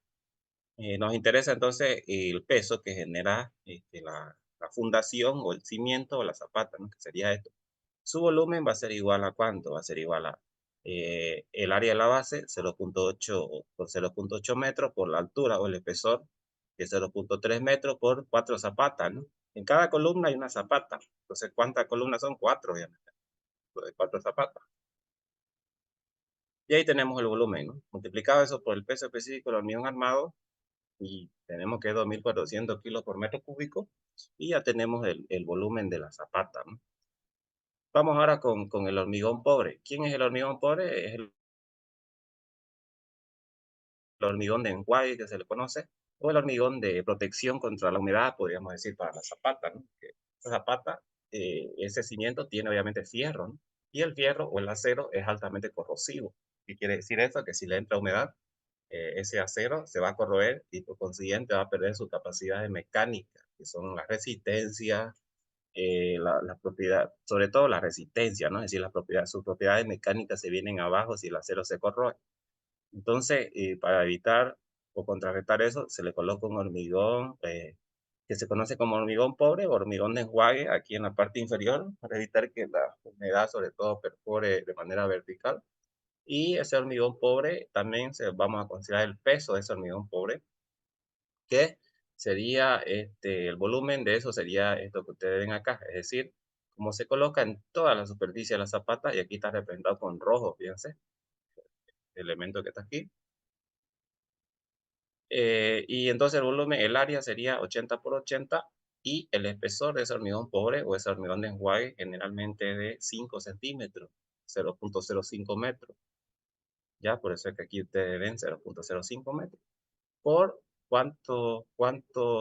Nos interesa entonces el peso que genera la fundación o el cimiento o la zapata, ¿no? Que sería esto. Su volumen va a ser igual a ¿cuánto? Va a ser igual a el área de la base 0,8 por 0,8 metros por la altura o el espesor, que es 0,3 metros por 4 zapatas, ¿no? En cada columna hay una zapata. Entonces, ¿cuántas columnas son? 4, obviamente. Pues de 4 zapatas. Y ahí tenemos el volumen, ¿no? Multiplicado eso por el peso específico del hormigón armado, y tenemos que es 2.400 kilos por metro cúbico, y ya tenemos el volumen de la zapata, ¿no? Vamos ahora con el hormigón pobre. ¿Quién es el hormigón pobre? Es el hormigón de enjuague que se le conoce, o el hormigón de protección contra la humedad, podríamos decir, para la zapata, ¿no? Que esa zapata, ese cimiento tiene obviamente fierro, ¿no? Y el fierro o el acero es altamente corrosivo. ¿Qué quiere decir eso? Que si le entra humedad, ese acero se va a corroer y por consiguiente va a perder sus capacidades mecánicas, que son la resistencia, la propiedad, sobre todo la resistencia, ¿no? Es decir, sus propiedades mecánicas se vienen abajo si el acero se corroe. Entonces, para evitar o contrarrestar eso, se le coloca un hormigón que se conoce como hormigón pobre o hormigón de enjuague aquí en la parte inferior, para evitar que la humedad, sobre todo, perfore de manera vertical. Y ese hormigón pobre también vamos a considerar el peso de ese hormigón pobre, que sería el volumen de eso sería esto que ustedes ven acá, es decir, como se coloca en toda la superficie de la zapata, y aquí está representado con rojo, fíjense, el elemento que está aquí. Y entonces el volumen, el área sería 80 por 80, y el espesor de ese hormigón pobre o ese hormigón de enjuague generalmente de 5 centímetros, 0,05 metros. Ya, por eso es que aquí ustedes ven 0,05 metros. ¿Por cuánto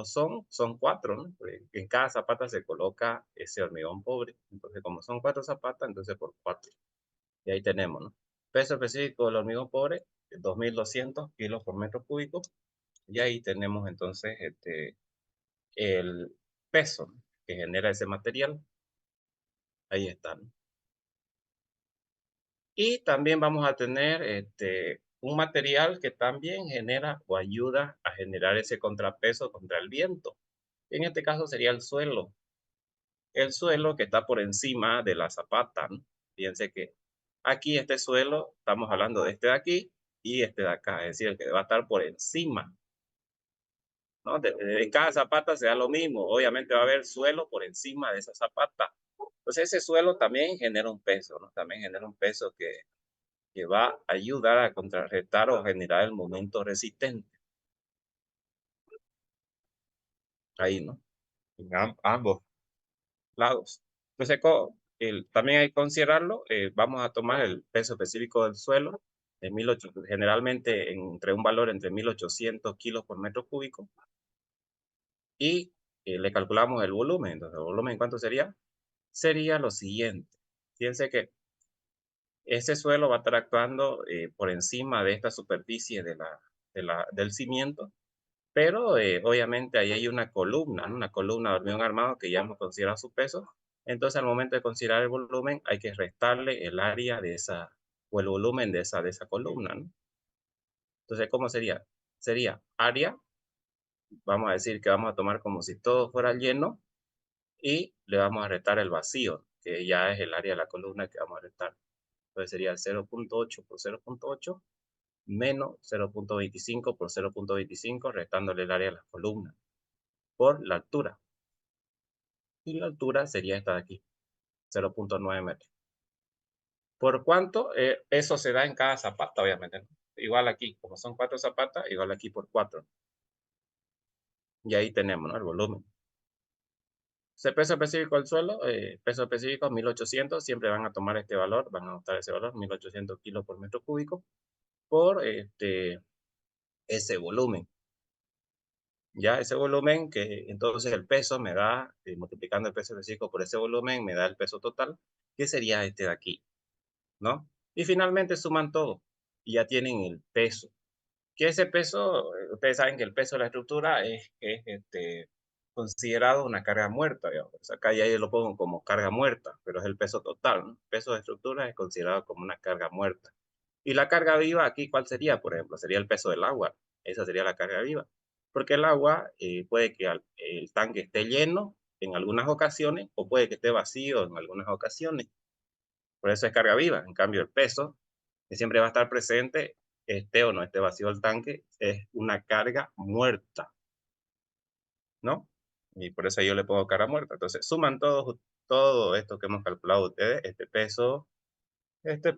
son? Son 4, ¿no? Porque en cada zapata se coloca ese hormigón pobre. Entonces, como son 4 zapatas, entonces por 4. Y ahí tenemos, ¿no? Peso específico del hormigón pobre, 2.200 kilos por metro cúbico. Y ahí tenemos entonces el peso que genera ese material. Ahí está, ¿no? Y también vamos a tener un material que también genera o ayuda a generar ese contrapeso contra el viento. En este caso sería el suelo. El suelo que está por encima de la zapata, ¿no? Fíjense que aquí este suelo, estamos hablando de este de aquí y este de acá, es decir, el que va a estar por encima, ¿no? En cada zapata se da lo mismo. Obviamente va a haber suelo por encima de esa zapata. Entonces ese suelo también genera un peso, ¿no? También genera un peso que va a ayudar a contrarrestar o generar el momento resistente. Ahí, ¿no? En ambos lados. Entonces, también hay que considerarlo. Vamos a tomar el peso específico del suelo, de 1800, generalmente entre un valor entre 1.800 kilos por metro cúbico, y le calculamos el volumen. Entonces, ¿el volumen cuánto sería? Sería lo siguiente. Fíjense que ese suelo va a estar actuando por encima de esta superficie del cimiento, pero obviamente ahí hay una columna, ¿no? Una columna de hormigón armado que ya hemos considerado su peso. Entonces, al momento de considerar el volumen, hay que restarle el área de esa, o el volumen de esa columna, ¿no? Entonces, ¿cómo sería? Sería área, vamos a decir que vamos a tomar como si todo fuera lleno, y le vamos a restar el vacío, que ya es el área de la columna que vamos a restar. Entonces sería 0,8 por 0,8 menos 0,25 por 0,25, restándole el área de las columnas por la altura. Y la altura sería esta de aquí, 0,9 metros. ¿Por cuánto? Eso se da en cada zapata, obviamente, ¿no? Igual aquí, como son 4 zapatas, igual aquí por 4. Y ahí tenemos, ¿no? El volumen. El peso específico del suelo, peso específico 1.800, siempre van a tomar este valor, van a anotar ese valor, 1.800 kilos por metro cúbico, por ese volumen. Ya ese volumen, que entonces el peso me da, multiplicando el peso específico por ese volumen, me da el peso total, que sería este de aquí, ¿no? Y finalmente suman todo y ya tienen el peso. Que ese peso, ustedes saben que el peso de la estructura es considerado una carga muerta, digamos. O sea, acá ya yo lo pongo como carga muerta, pero es el peso total, ¿no? El peso de estructura es considerado como una carga muerta. Y la carga viva aquí, ¿cuál sería? Por ejemplo, sería el peso del agua. Esa sería la carga viva. Porque el agua puede que el tanque esté lleno en algunas ocasiones o puede que esté vacío en algunas ocasiones. Por eso es carga viva. En cambio, el peso que siempre va a estar presente, esté o no esté vacío el tanque, es una carga muerta, ¿no? Y por eso yo le pongo carga muerta. Entonces, suman todo esto que hemos calculado ustedes, este peso, este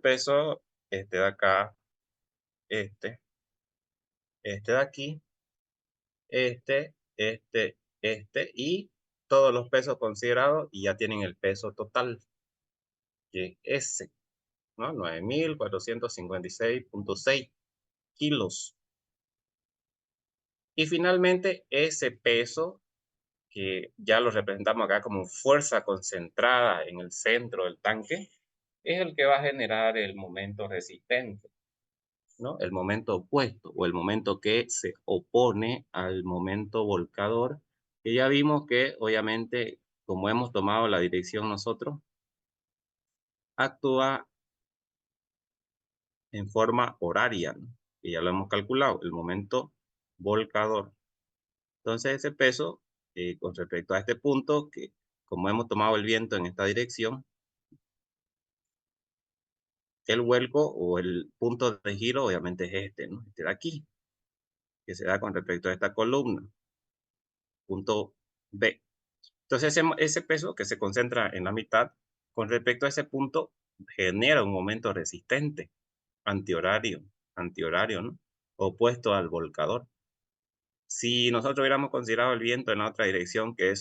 de acá, este, este de aquí, y todos los pesos considerados y ya tienen el peso total, que es ese, ¿no? 9.456.6 kilos. Y finalmente ese peso, que ya lo representamos acá como fuerza concentrada en el centro del tanque, es el que va a generar el momento resistente, ¿no? El momento opuesto o el momento que se opone al momento volcador, que ya vimos que obviamente, como hemos tomado la dirección nosotros, actúa en forma horaria, ¿no? Y ya lo hemos calculado, el momento volcador. Entonces ese peso, con respecto a este punto, que como hemos tomado el viento en esta dirección, el vuelco o el punto de giro obviamente es este, ¿no? Este de aquí, que se da con respecto a esta columna, punto B. Entonces ese peso que se concentra en la mitad, con respecto a ese punto, genera un momento resistente, antihorario, antihorario, ¿no? Opuesto al volcador. Si nosotros hubiéramos considerado el viento en la otra dirección, que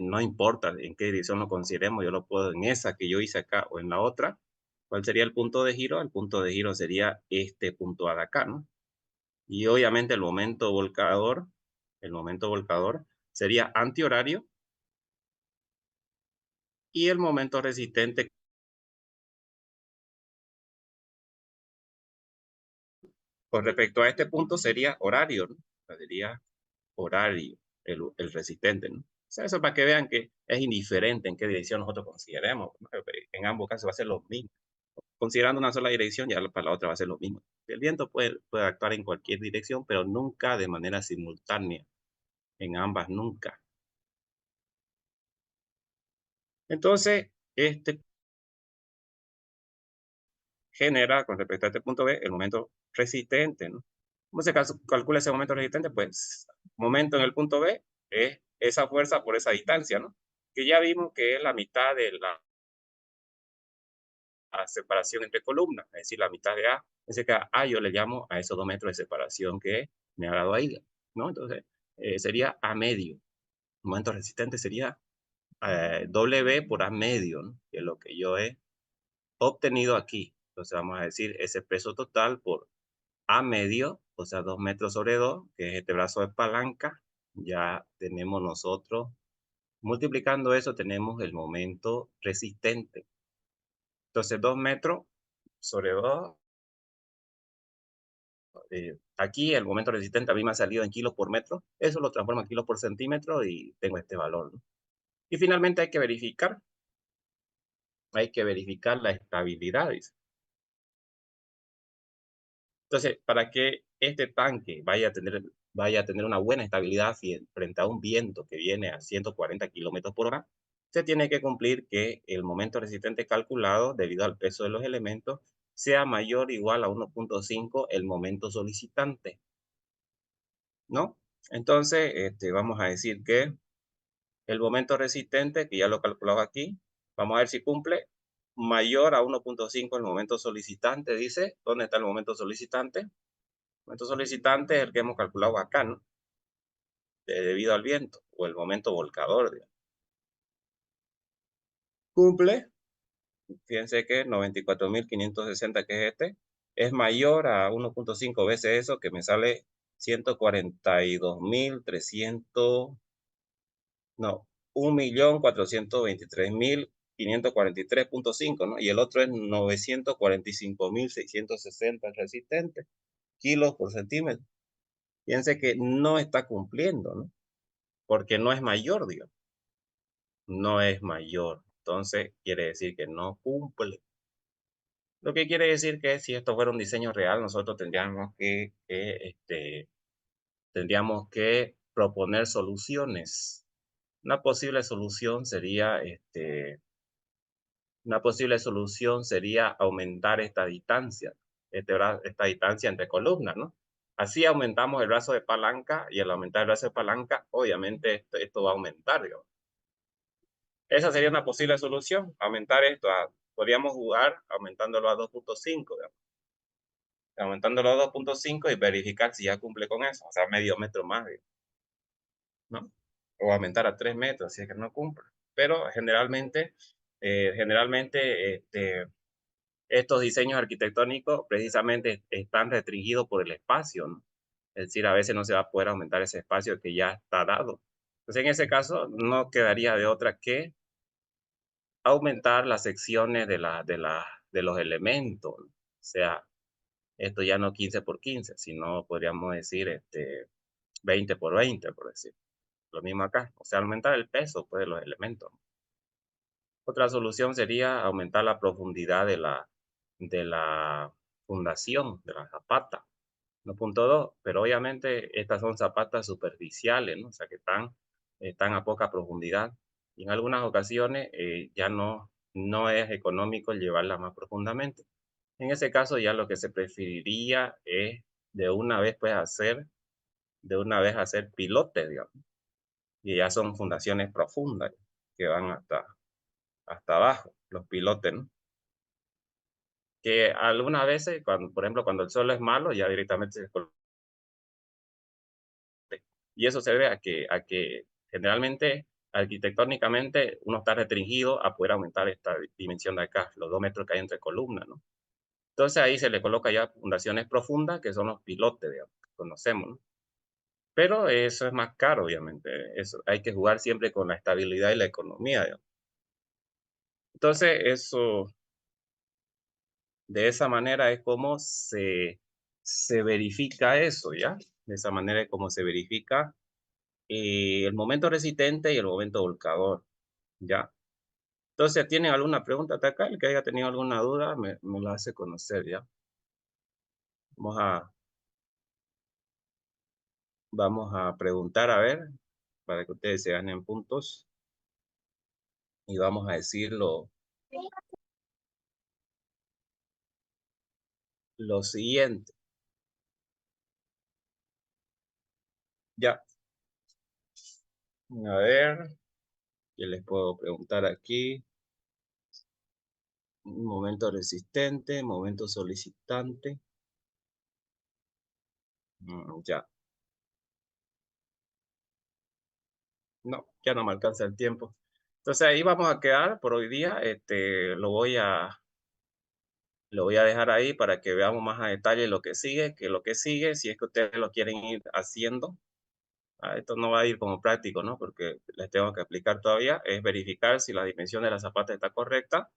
no importa en qué dirección lo consideremos, yo lo puedo en esa que yo hice acá o en la otra. ¿Cuál sería el punto de giro? El punto de giro sería este punto de acá, ¿no? Y obviamente el momento volcador sería antihorario y el momento resistente con respecto a este punto sería horario, ¿no? O sea, sería horario, el resistente, ¿no? O sea, eso para que vean que es indiferente en qué dirección nosotros consideremos, ¿no? En ambos casos va a ser lo mismo. Considerando una sola dirección, ya para la otra va a ser lo mismo. El viento puede actuar en cualquier dirección, pero nunca de manera simultánea, en ambas nunca. Entonces, este genera, con respecto a este punto B, el momento resistente, ¿no? ¿Cómo se calcula ese momento resistente? Pues, momento en el punto B es esa fuerza por esa distancia, ¿no? Que ya vimos que es la mitad de la separación entre columnas, es decir, la mitad de A. Ese que A yo le llamo a esos 2 metros de separación que me ha dado ahí, ¿no? Entonces, sería A medio. El momento resistente sería W por A medio, ¿no? Que es lo que yo he obtenido aquí. Entonces, vamos a decir ese peso total por A medio, o sea, 2 metros sobre 2, que es este brazo de palanca. Ya tenemos nosotros, multiplicando eso, tenemos el momento resistente. Entonces, 2 metros sobre 2. Aquí el momento resistente a mí me ha salido en kilos por metro. Eso lo transformo en kilos por centímetro y tengo este valor, ¿no? Y finalmente hay que verificar la estabilidad, dice. Entonces, para que este tanque vaya a tener una buena estabilidad frente a un viento que viene a 140 kilómetros por hora, se tiene que cumplir que el momento resistente calculado, debido al peso de los elementos, sea mayor o igual a 1.5 el momento solicitante, ¿no? Entonces, vamos a decir que el momento resistente, que ya lo calculado aquí, vamos a ver si cumple, mayor a 1.5 el momento solicitante, dice. ¿Dónde está el momento solicitante? El momento solicitante es el que hemos calculado acá, ¿no? Debido al viento, o el momento volcador, digamos. Cumple, fíjense que 94.560, que es es mayor a 1.5 veces eso, que me sale 142.300, no, 1.423.543.5, ¿no? Y el otro es 945.660 resistente, kilos por centímetro. Fíjense que no está cumpliendo, ¿no? Porque no es mayor, digamos. No es mayor. Entonces, quiere decir que no cumple. Lo que quiere decir que si esto fuera un diseño real, nosotros tendríamos que proponer soluciones. Una posible solución sería, Una posible solución sería aumentar esta distancia entre columnas, ¿no? Así aumentamos el brazo de palanca y al aumentar el brazo de palanca, obviamente esto va a aumentar, digamos. Esa sería una posible solución, aumentar esto. Podríamos jugar aumentándolo a 2.5, digamos. Aumentándolo a 2.5 y verificar si ya cumple con eso, o sea, medio metro más, digamos, ¿no? O aumentar a 3 metros si es que no cumple. Pero generalmente, estos diseños arquitectónicos precisamente están restringidos por el espacio, ¿no? Es decir, a veces no se va a poder aumentar ese espacio que ya está dado. Entonces, en ese caso, no quedaría de otra que aumentar las secciones de los elementos. O sea, esto ya no 15 por 15, sino podríamos decir 20 por 20, por decir. Lo mismo acá. O sea, aumentar el peso pues, de los elementos. Otra solución sería aumentar la profundidad de la fundación, de la zapata. 1.2, pero obviamente estas son zapatas superficiales, ¿no? O sea, que están a poca profundidad. Y en algunas ocasiones ya no es económico llevarlas más profundamente. En ese caso ya lo que se preferiría es de una vez pues hacer pilotes, digamos. Y ya son fundaciones profundas que van hasta abajo, los pilotes, ¿no? Que algunas veces, cuando, por ejemplo, cuando el suelo es malo, ya directamente se coloca. Y eso se debe a que generalmente, arquitectónicamente, uno está restringido a poder aumentar esta dimensión de acá, los 2 metros que hay entre columnas, ¿no? Entonces ahí se le coloca ya fundaciones profundas, que son los pilotes, digamos, que conocemos, ¿no? Pero eso es más caro, obviamente. Eso, hay que jugar siempre con la estabilidad y la economía, digamos. Entonces, de esa manera es como se verifica eso, ¿ya? De esa manera es como se verifica el momento resistente y el momento volcador, ¿ya? Entonces, ¿tienen alguna pregunta hasta acá? El que haya tenido alguna duda me la hace conocer, ¿ya? Vamos a, vamos a preguntar, a ver, para que ustedes se ganen puntos. Y vamos a decir lo siguiente. Ya, a ver, ¿qué les puedo preguntar aquí? Un momento resistente, momento solicitante. Ya, no, ya no me alcanza el tiempo. Entonces ahí vamos a quedar por hoy día. Lo voy a dejar ahí para que veamos más a detalle lo que sigue, si es que ustedes lo quieren ir haciendo. Esto no va a ir como práctico, ¿no? Porque les tengo que explicar todavía, es verificar si la dimensión de la zapata está correcta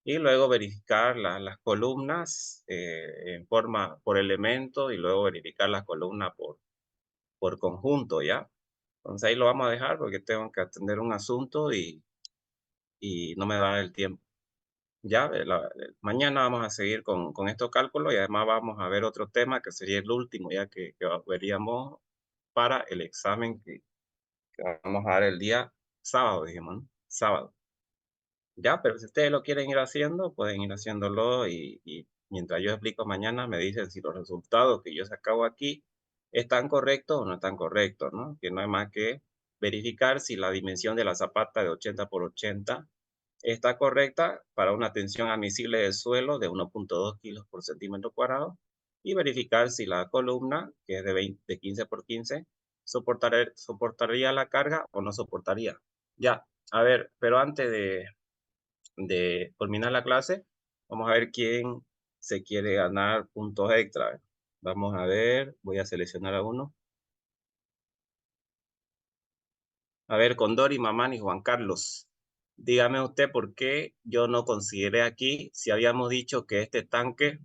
y luego verificar las columnas en forma por elemento y luego verificar las columnas por conjunto, ¿ya? Entonces ahí lo vamos a dejar porque tengo que atender un asunto y no me da el tiempo. Ya, mañana vamos a seguir con estos cálculos y además vamos a ver otro tema que sería el último, ya que veríamos para el examen que vamos a dar el día sábado, dijimos, ¿no? Sábado. Ya, pero si ustedes lo quieren ir haciendo, pueden ir haciéndolo y mientras yo explico mañana, me dicen si los resultados que yo sacado aquí están correctos o no están correctos, ¿no? Que no hay más que verificar si la dimensión de la zapata de 80 por 80 está correcta para una tensión admisible del suelo de 1.2 kilos por centímetro cuadrado y verificar si la columna, que es de 15 por 15, soportaría la carga o no soportaría. Ya, a ver, pero antes de culminar la clase, vamos a ver quién se quiere ganar puntos extra. Vamos a ver, voy a seleccionar a uno. A ver, Condori, Mamán y Juan Carlos. Dígame usted por qué yo no consideré aquí, si habíamos dicho que este tanque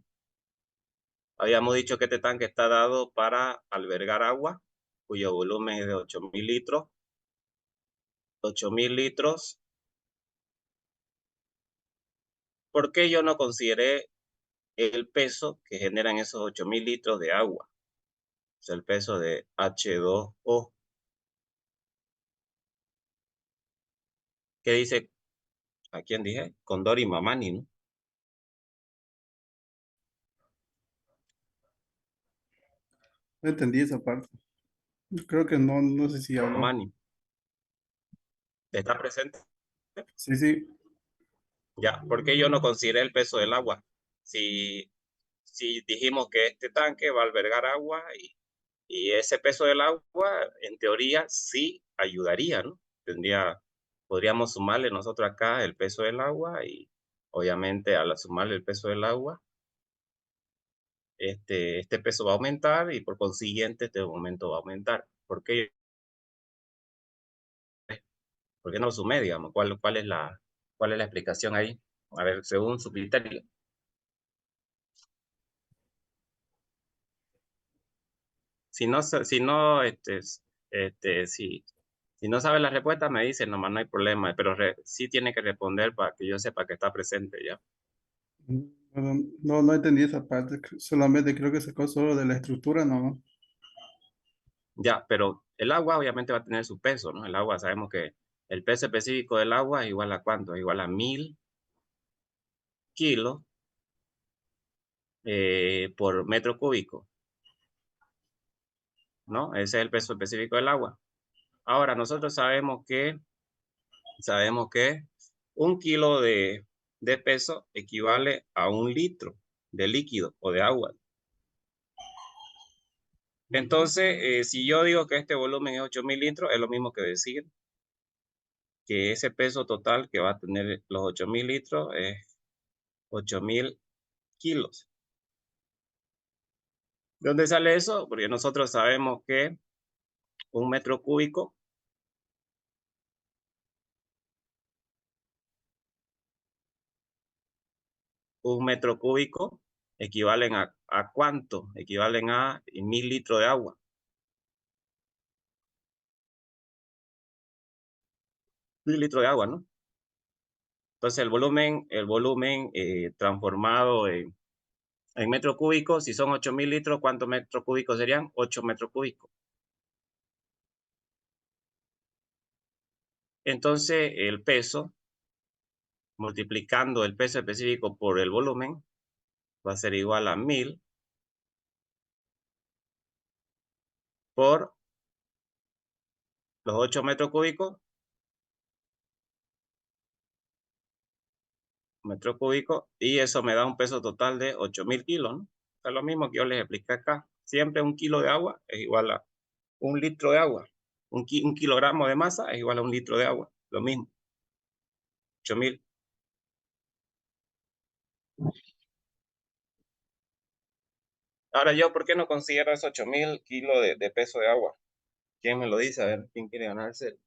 está dado para albergar agua, cuyo volumen es de 8.000 litros. 8.000 litros. ¿Por qué yo no consideré el peso que generan esos 8.000 litros de agua? O sea, el peso de H2O. ¿Qué dice? ¿A quién dije? Con Dori Mamani, ¿no? No entendí esa parte. Creo que no, no sé si habló. Mamani. ¿Está presente? Sí, sí. Ya, porque yo no consideré el peso del agua. Si, si dijimos que este tanque va a albergar agua y ese peso del agua, en teoría, sí ayudaría, ¿no? Podríamos sumarle nosotros acá el peso del agua y obviamente al sumarle el peso del agua, este peso va a aumentar y por consiguiente este momento va a aumentar. ¿Por qué no lo sumé, digamos? ¿Cuál es la explicación ahí? A ver, según su criterio. Si no sabe la respuesta, me dice, nomás no hay problema, pero sí tiene que responder para que yo sepa que está presente ya. Bueno, no, no entendí esa parte. Solamente creo que sacó solo de la estructura, ¿no? Ya, pero el agua obviamente va a tener su peso, ¿no? El agua, sabemos que el peso específico del agua es igual a ¿cuánto? Es igual a 1000 kilos por metro cúbico, ¿no? Ese es el peso específico del agua. Ahora, nosotros sabemos que 1 kilo de peso equivale a 1 litro de líquido o de agua. Entonces, si yo digo que este volumen es 8000 litros, es lo mismo que decir que ese peso total que va a tener los 8000 litros es 8000 kilos. ¿De dónde sale eso? Porque nosotros sabemos que un metro cúbico, un metro cúbico equivalen a ¿cuánto? Equivalen a 1000 litros de agua. 1000 litros de agua, ¿no? Entonces el volumen transformado en metro cúbico, si son 8000 litros, ¿cuántos metros cúbicos serían? 8 metros cúbicos. Entonces el peso, multiplicando el peso específico por el volumen, va a ser igual a 1000 por los 8 metros cúbicos, y eso me da un peso total de 8000 kilos, ¿no? Es lo mismo que yo les expliqué acá. Siempre 1 kilo de agua es igual a 1 litro de agua. Un kilogramo de masa es igual a 1 litro de agua. Lo mismo, 8000. Ahora yo, ¿por qué no considero esos 8000 kilos de peso de agua? ¿Quién me lo dice? A ver, ¿quién quiere ganarse el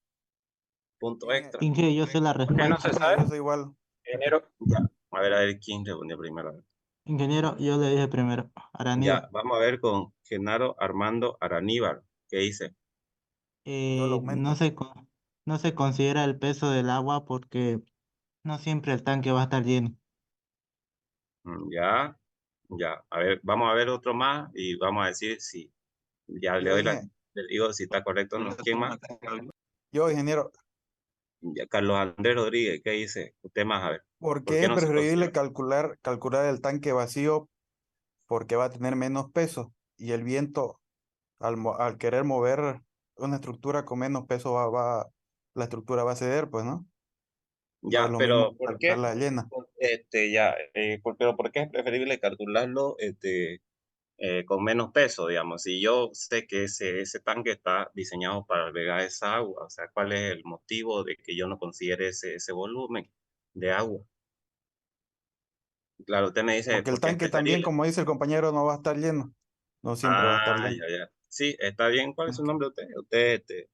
punto Inge- extra? Inge, yo sé la ¿Por qué no se respuesta. Inge, sabe? yo soy igual. Enero. Ya. A ver quién respondió primero. A ver. Ingeniero, yo le dije primero. Ya, Araníbar. vamos a ver con Genaro Armando Araníbar. ¿Qué dice? Yo lo No aumento. no se considera el peso del agua porque no siempre el tanque va a estar lleno. Ya, ya. A ver, vamos a ver otro más y vamos a decir si ya Yo, le digo si está correcto o no. ¿Quién más? ingeniero, Ya, Carlos Andrés Rodríguez, ¿qué dice? Usted más, a ver. ¿por ¿Por qué qué es no se preferible considera? calcular el tanque vacío? Porque va a tener menos peso y el viento, al querer mover una estructura con menos peso, la estructura va a ceder, pues, ¿no? No es Ya, lo mismo pero ¿por qué? calcularla llena. Pero ¿por qué es preferible calcularlo con menos peso, digamos? Si yo sé que ese tanque está diseñado para albergar esa agua, o sea, ¿cuál es el motivo de que yo no considere ese volumen de agua? Claro, usted me dice, Porque el ¿por qué es tanque también, preferible? como dice el compañero, no va a estar lleno. No siempre va a estar Ah, lleno. ya, ya. Sí, está bien. ¿Cuál es su nombre de usted? Usted,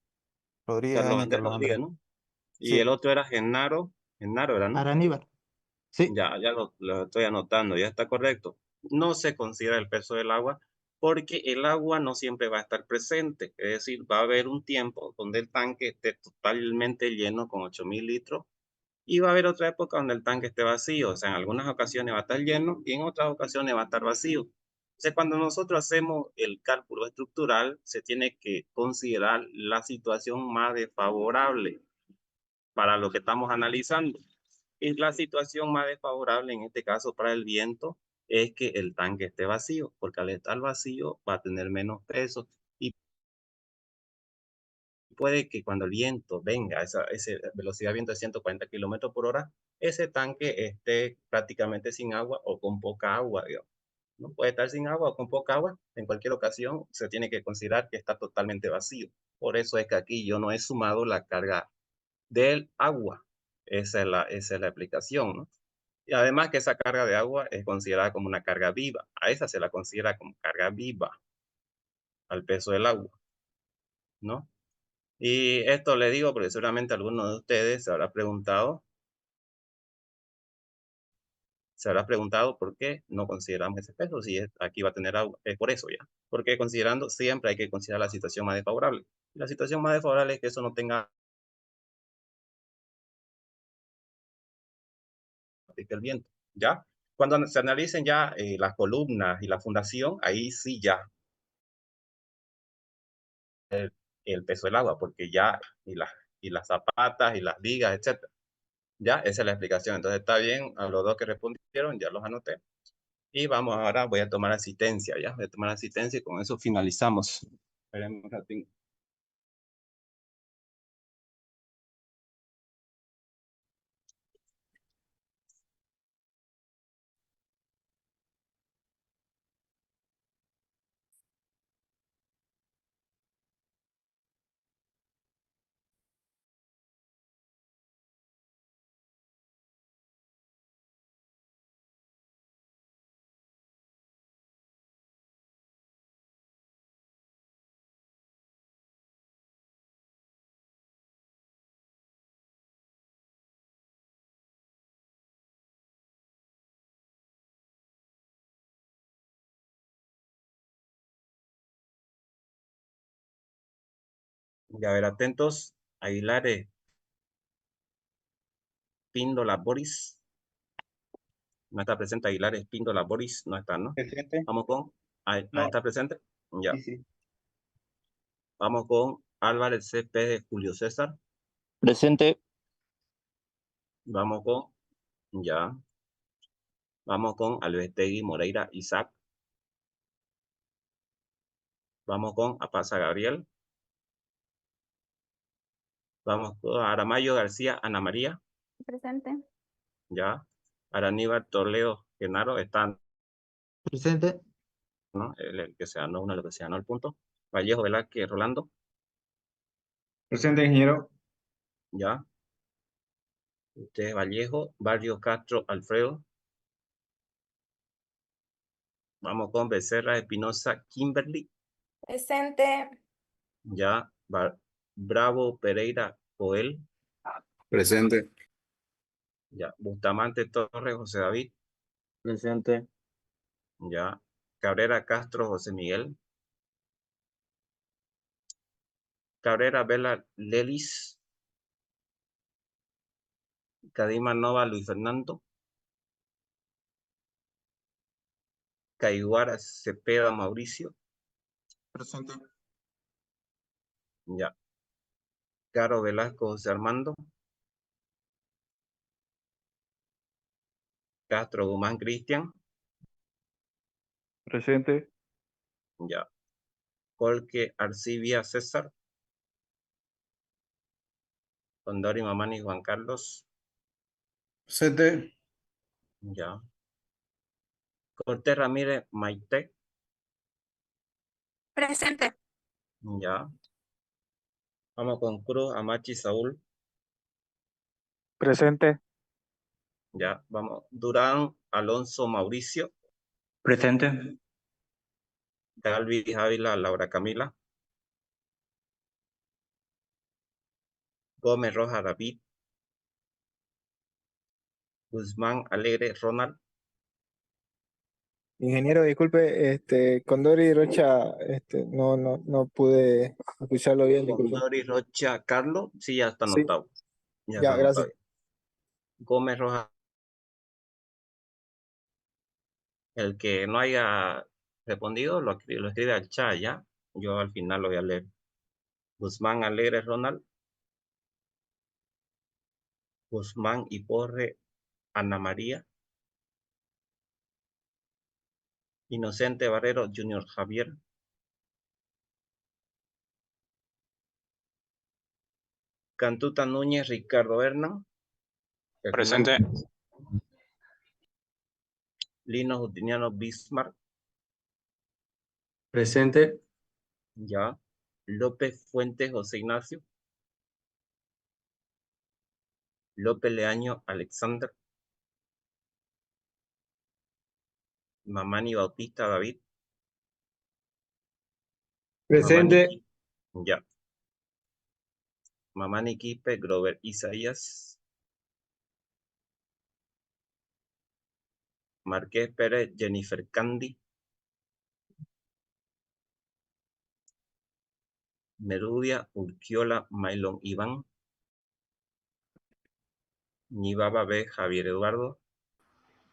Rodríguez, Carlos Ángel Andrés Carlos Rodríguez, Andrés. ¿no? Y el Sí, otro era Genaro era, ¿no? Araníbar. Sí. Ya lo estoy anotando, ya está correcto. No se considera el peso del agua porque el agua no siempre va a estar presente. Es decir, va a haber un tiempo donde el tanque esté totalmente lleno con 8000 litros y va a haber otra época donde el tanque esté vacío. O sea, en algunas ocasiones va a estar lleno y en otras ocasiones va a estar vacío. O sea, cuando nosotros hacemos el cálculo estructural, se tiene que considerar la situación más desfavorable para lo que estamos analizando. Y la situación más desfavorable en este caso para el viento es que el tanque esté vacío, porque al estar vacío va a tener menos peso y puede que cuando el viento venga, esa velocidad de viento de 140 kilómetros por hora, ese tanque esté prácticamente sin agua o con poca agua, digamos. ¿No? Puede estar sin agua o con poca agua. En cualquier ocasión se tiene que considerar que está totalmente vacío. Por eso es que aquí yo no he sumado la carga del agua. Esa es la aplicación, ¿no? Y además que esa carga de agua es considerada como una carga viva. A esa se la considera como carga viva al peso del agua, ¿no? Y esto le digo porque seguramente alguno de ustedes se habrá preguntado por qué no consideramos ese peso, si aquí va a tener agua. Es por eso ya. Porque considerando, siempre hay que considerar la situación más desfavorable. La situación más desfavorable es que eso no tenga el viento, ¿ya? Cuando se analicen ya las columnas y la fundación, ahí sí ya el peso del agua, porque ya, y las zapatas, y las vigas, etcétera. Ya, esa es la explicación. Entonces está bien, a los dos que respondieron, ya los anoté. Y vamos ahora, voy a tomar asistencia, ya, voy a tomar asistencia y con eso finalizamos. Esperemos un ratito. Y a ver, atentos, Aguilares, Píndola, Boris. No está presente Aguilares, Píndola, Boris, no está, ¿no? Presente. Vamos con, ahí No. está presente. Ya. Sí, sí. Vamos con Álvarez CP de Julio César. Presente. Vamos con, ya. Vamos con Alvestegui Moreira Isaac. Vamos con Apaza Gabriel. Vamos con Aramayo García Ana María. Presente. Ya. Araníbal Toledo Genaro están, Presente. ¿no? El que se ganó uno, el que se ganó el punto. Vallejo Velázquez Rolando. Presente, ingeniero. Ya. Usted Vallejo. Barrio Castro Alfredo. Vamos con Becerra Espinosa Kimberly. Presente. Ya. Bravo Pereira Joel. Presente. Ya. Bustamante Torres José David. Presente. Ya. Cabrera Castro José Miguel. Cabrera Vela Lelis. Cadima Nova Luis Fernando. Caiguara Cepeda Mauricio. Presente. Ya. Caro Velasco José Armando. Castro Guzmán Cristian. Presente. Ya. Colque Arcibia César. Condori Mamani Juan Carlos. Presente. Ya. Cortés Ramírez Maite. Presente. Ya. Vamos con Cruz Amachi Saúl. Presente. Ya. Vamos. Durán Alonso Mauricio. Presente. Galvis Ávila Laura Camila. Gómez Roja David. Guzmán Alegre Ronald. Ingeniero, disculpe, Condori Rocha, no pude escucharlo bien, disculpe. Condori Rocha Carlos. Sí, ya está Sí, anotado. Ya está ya, anotado. gracias. Gómez Roja. El que no haya respondido lo escribe al chat ya. Yo al final lo voy a leer. Guzmán Alegre Ronald. Guzmán y Porre Ana María. Inocente Barrero Junior Javier. Cantuta Núñez Ricardo Hernán. Presente. Lino Justiniano Bismarck. Presente. Ya. López Fuentes José Ignacio. López Leaño Alexander. Mamani Bautista David. Presente. Mamani, ya. Mamani Quispe Grover Isaías. Marqués Pérez Jennifer Candy. Nerudia Urquiola Mailón Iván. Nibaba B Javier Eduardo.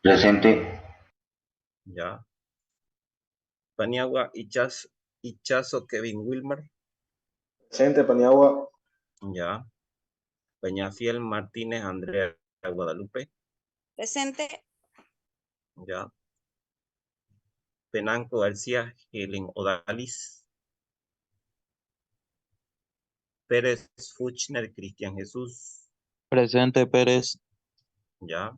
Presente. Ya. Paniagua Ichazo Kevin Wilmer. Presente, Paniagua. Ya. Peñafiel Martínez Andrea Guadalupe. Presente. Ya. Penanco García Helen Odalis. Pérez Fuchner Cristian Jesús. Presente, Pérez. Ya.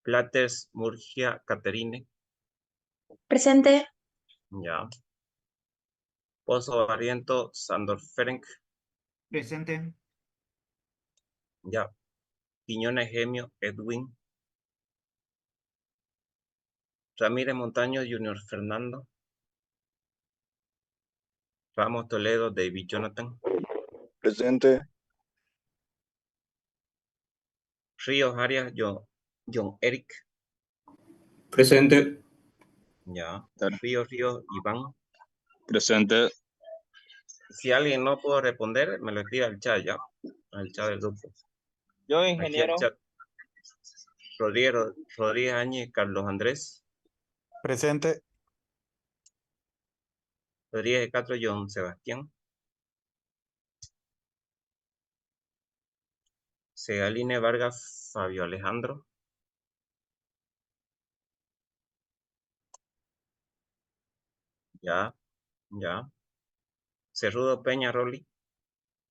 Platters Murgia Caterine. Presente. Ya. Pozo Barriento Sandor Ferenc. Presente. Ya. Quiñones Gemio Edwin. Ramírez Montaño Junior Fernando. Ramos Toledo David Jonathan. Presente. Ríos Arias John Eric. Presente. Ya. Ríos Iván. Presente. Si alguien no puede responder, me lo escribe al chat ya. Al chat del grupo. Yo, Aquí ingeniero. al chat. Rodríguez Áñez Carlos Andrés. Presente. Rodríguez de Castro John Sebastián. Segaline Vargas Fabio Alejandro. Ya. Ya. Cerrudo Peña Rolly.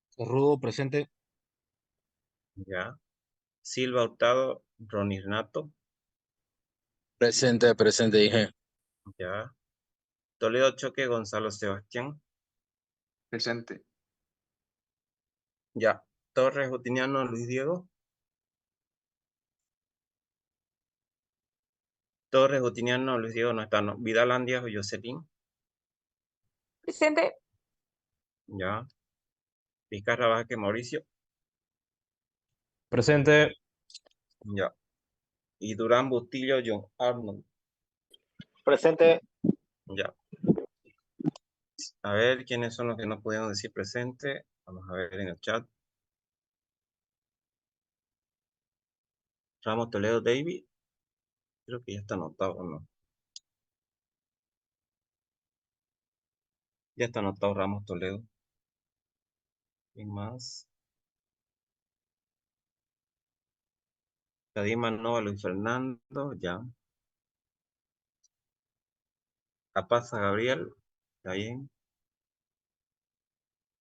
Cerrudo, presente. Ya. Silva Hurtado Ronnie Renato. Presente, dije. Ya. Toledo Choque Gonzalo Sebastián. Presente. Ya. Torres Justiniano Luis Diego. Torres Justiniano Luis Diego no está, no. Vidal Andia Jocelyn. Presente. Ya. Vizcarra Vázquez Mauricio. Presente. Ya. Y Durán Bustillo John Arnold. Presente. Ya. A ver quiénes son los que no pudieron decir presente. Vamos a ver en el chat. Ramos Toledo David. Creo que ya está anotado, ¿no? Ya está anotado Ramos Toledo. ¿Quién más? Cadima Nova Luis Fernando. Ya. Capaza Gabriel. Está bien.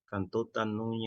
Cantuta Núñez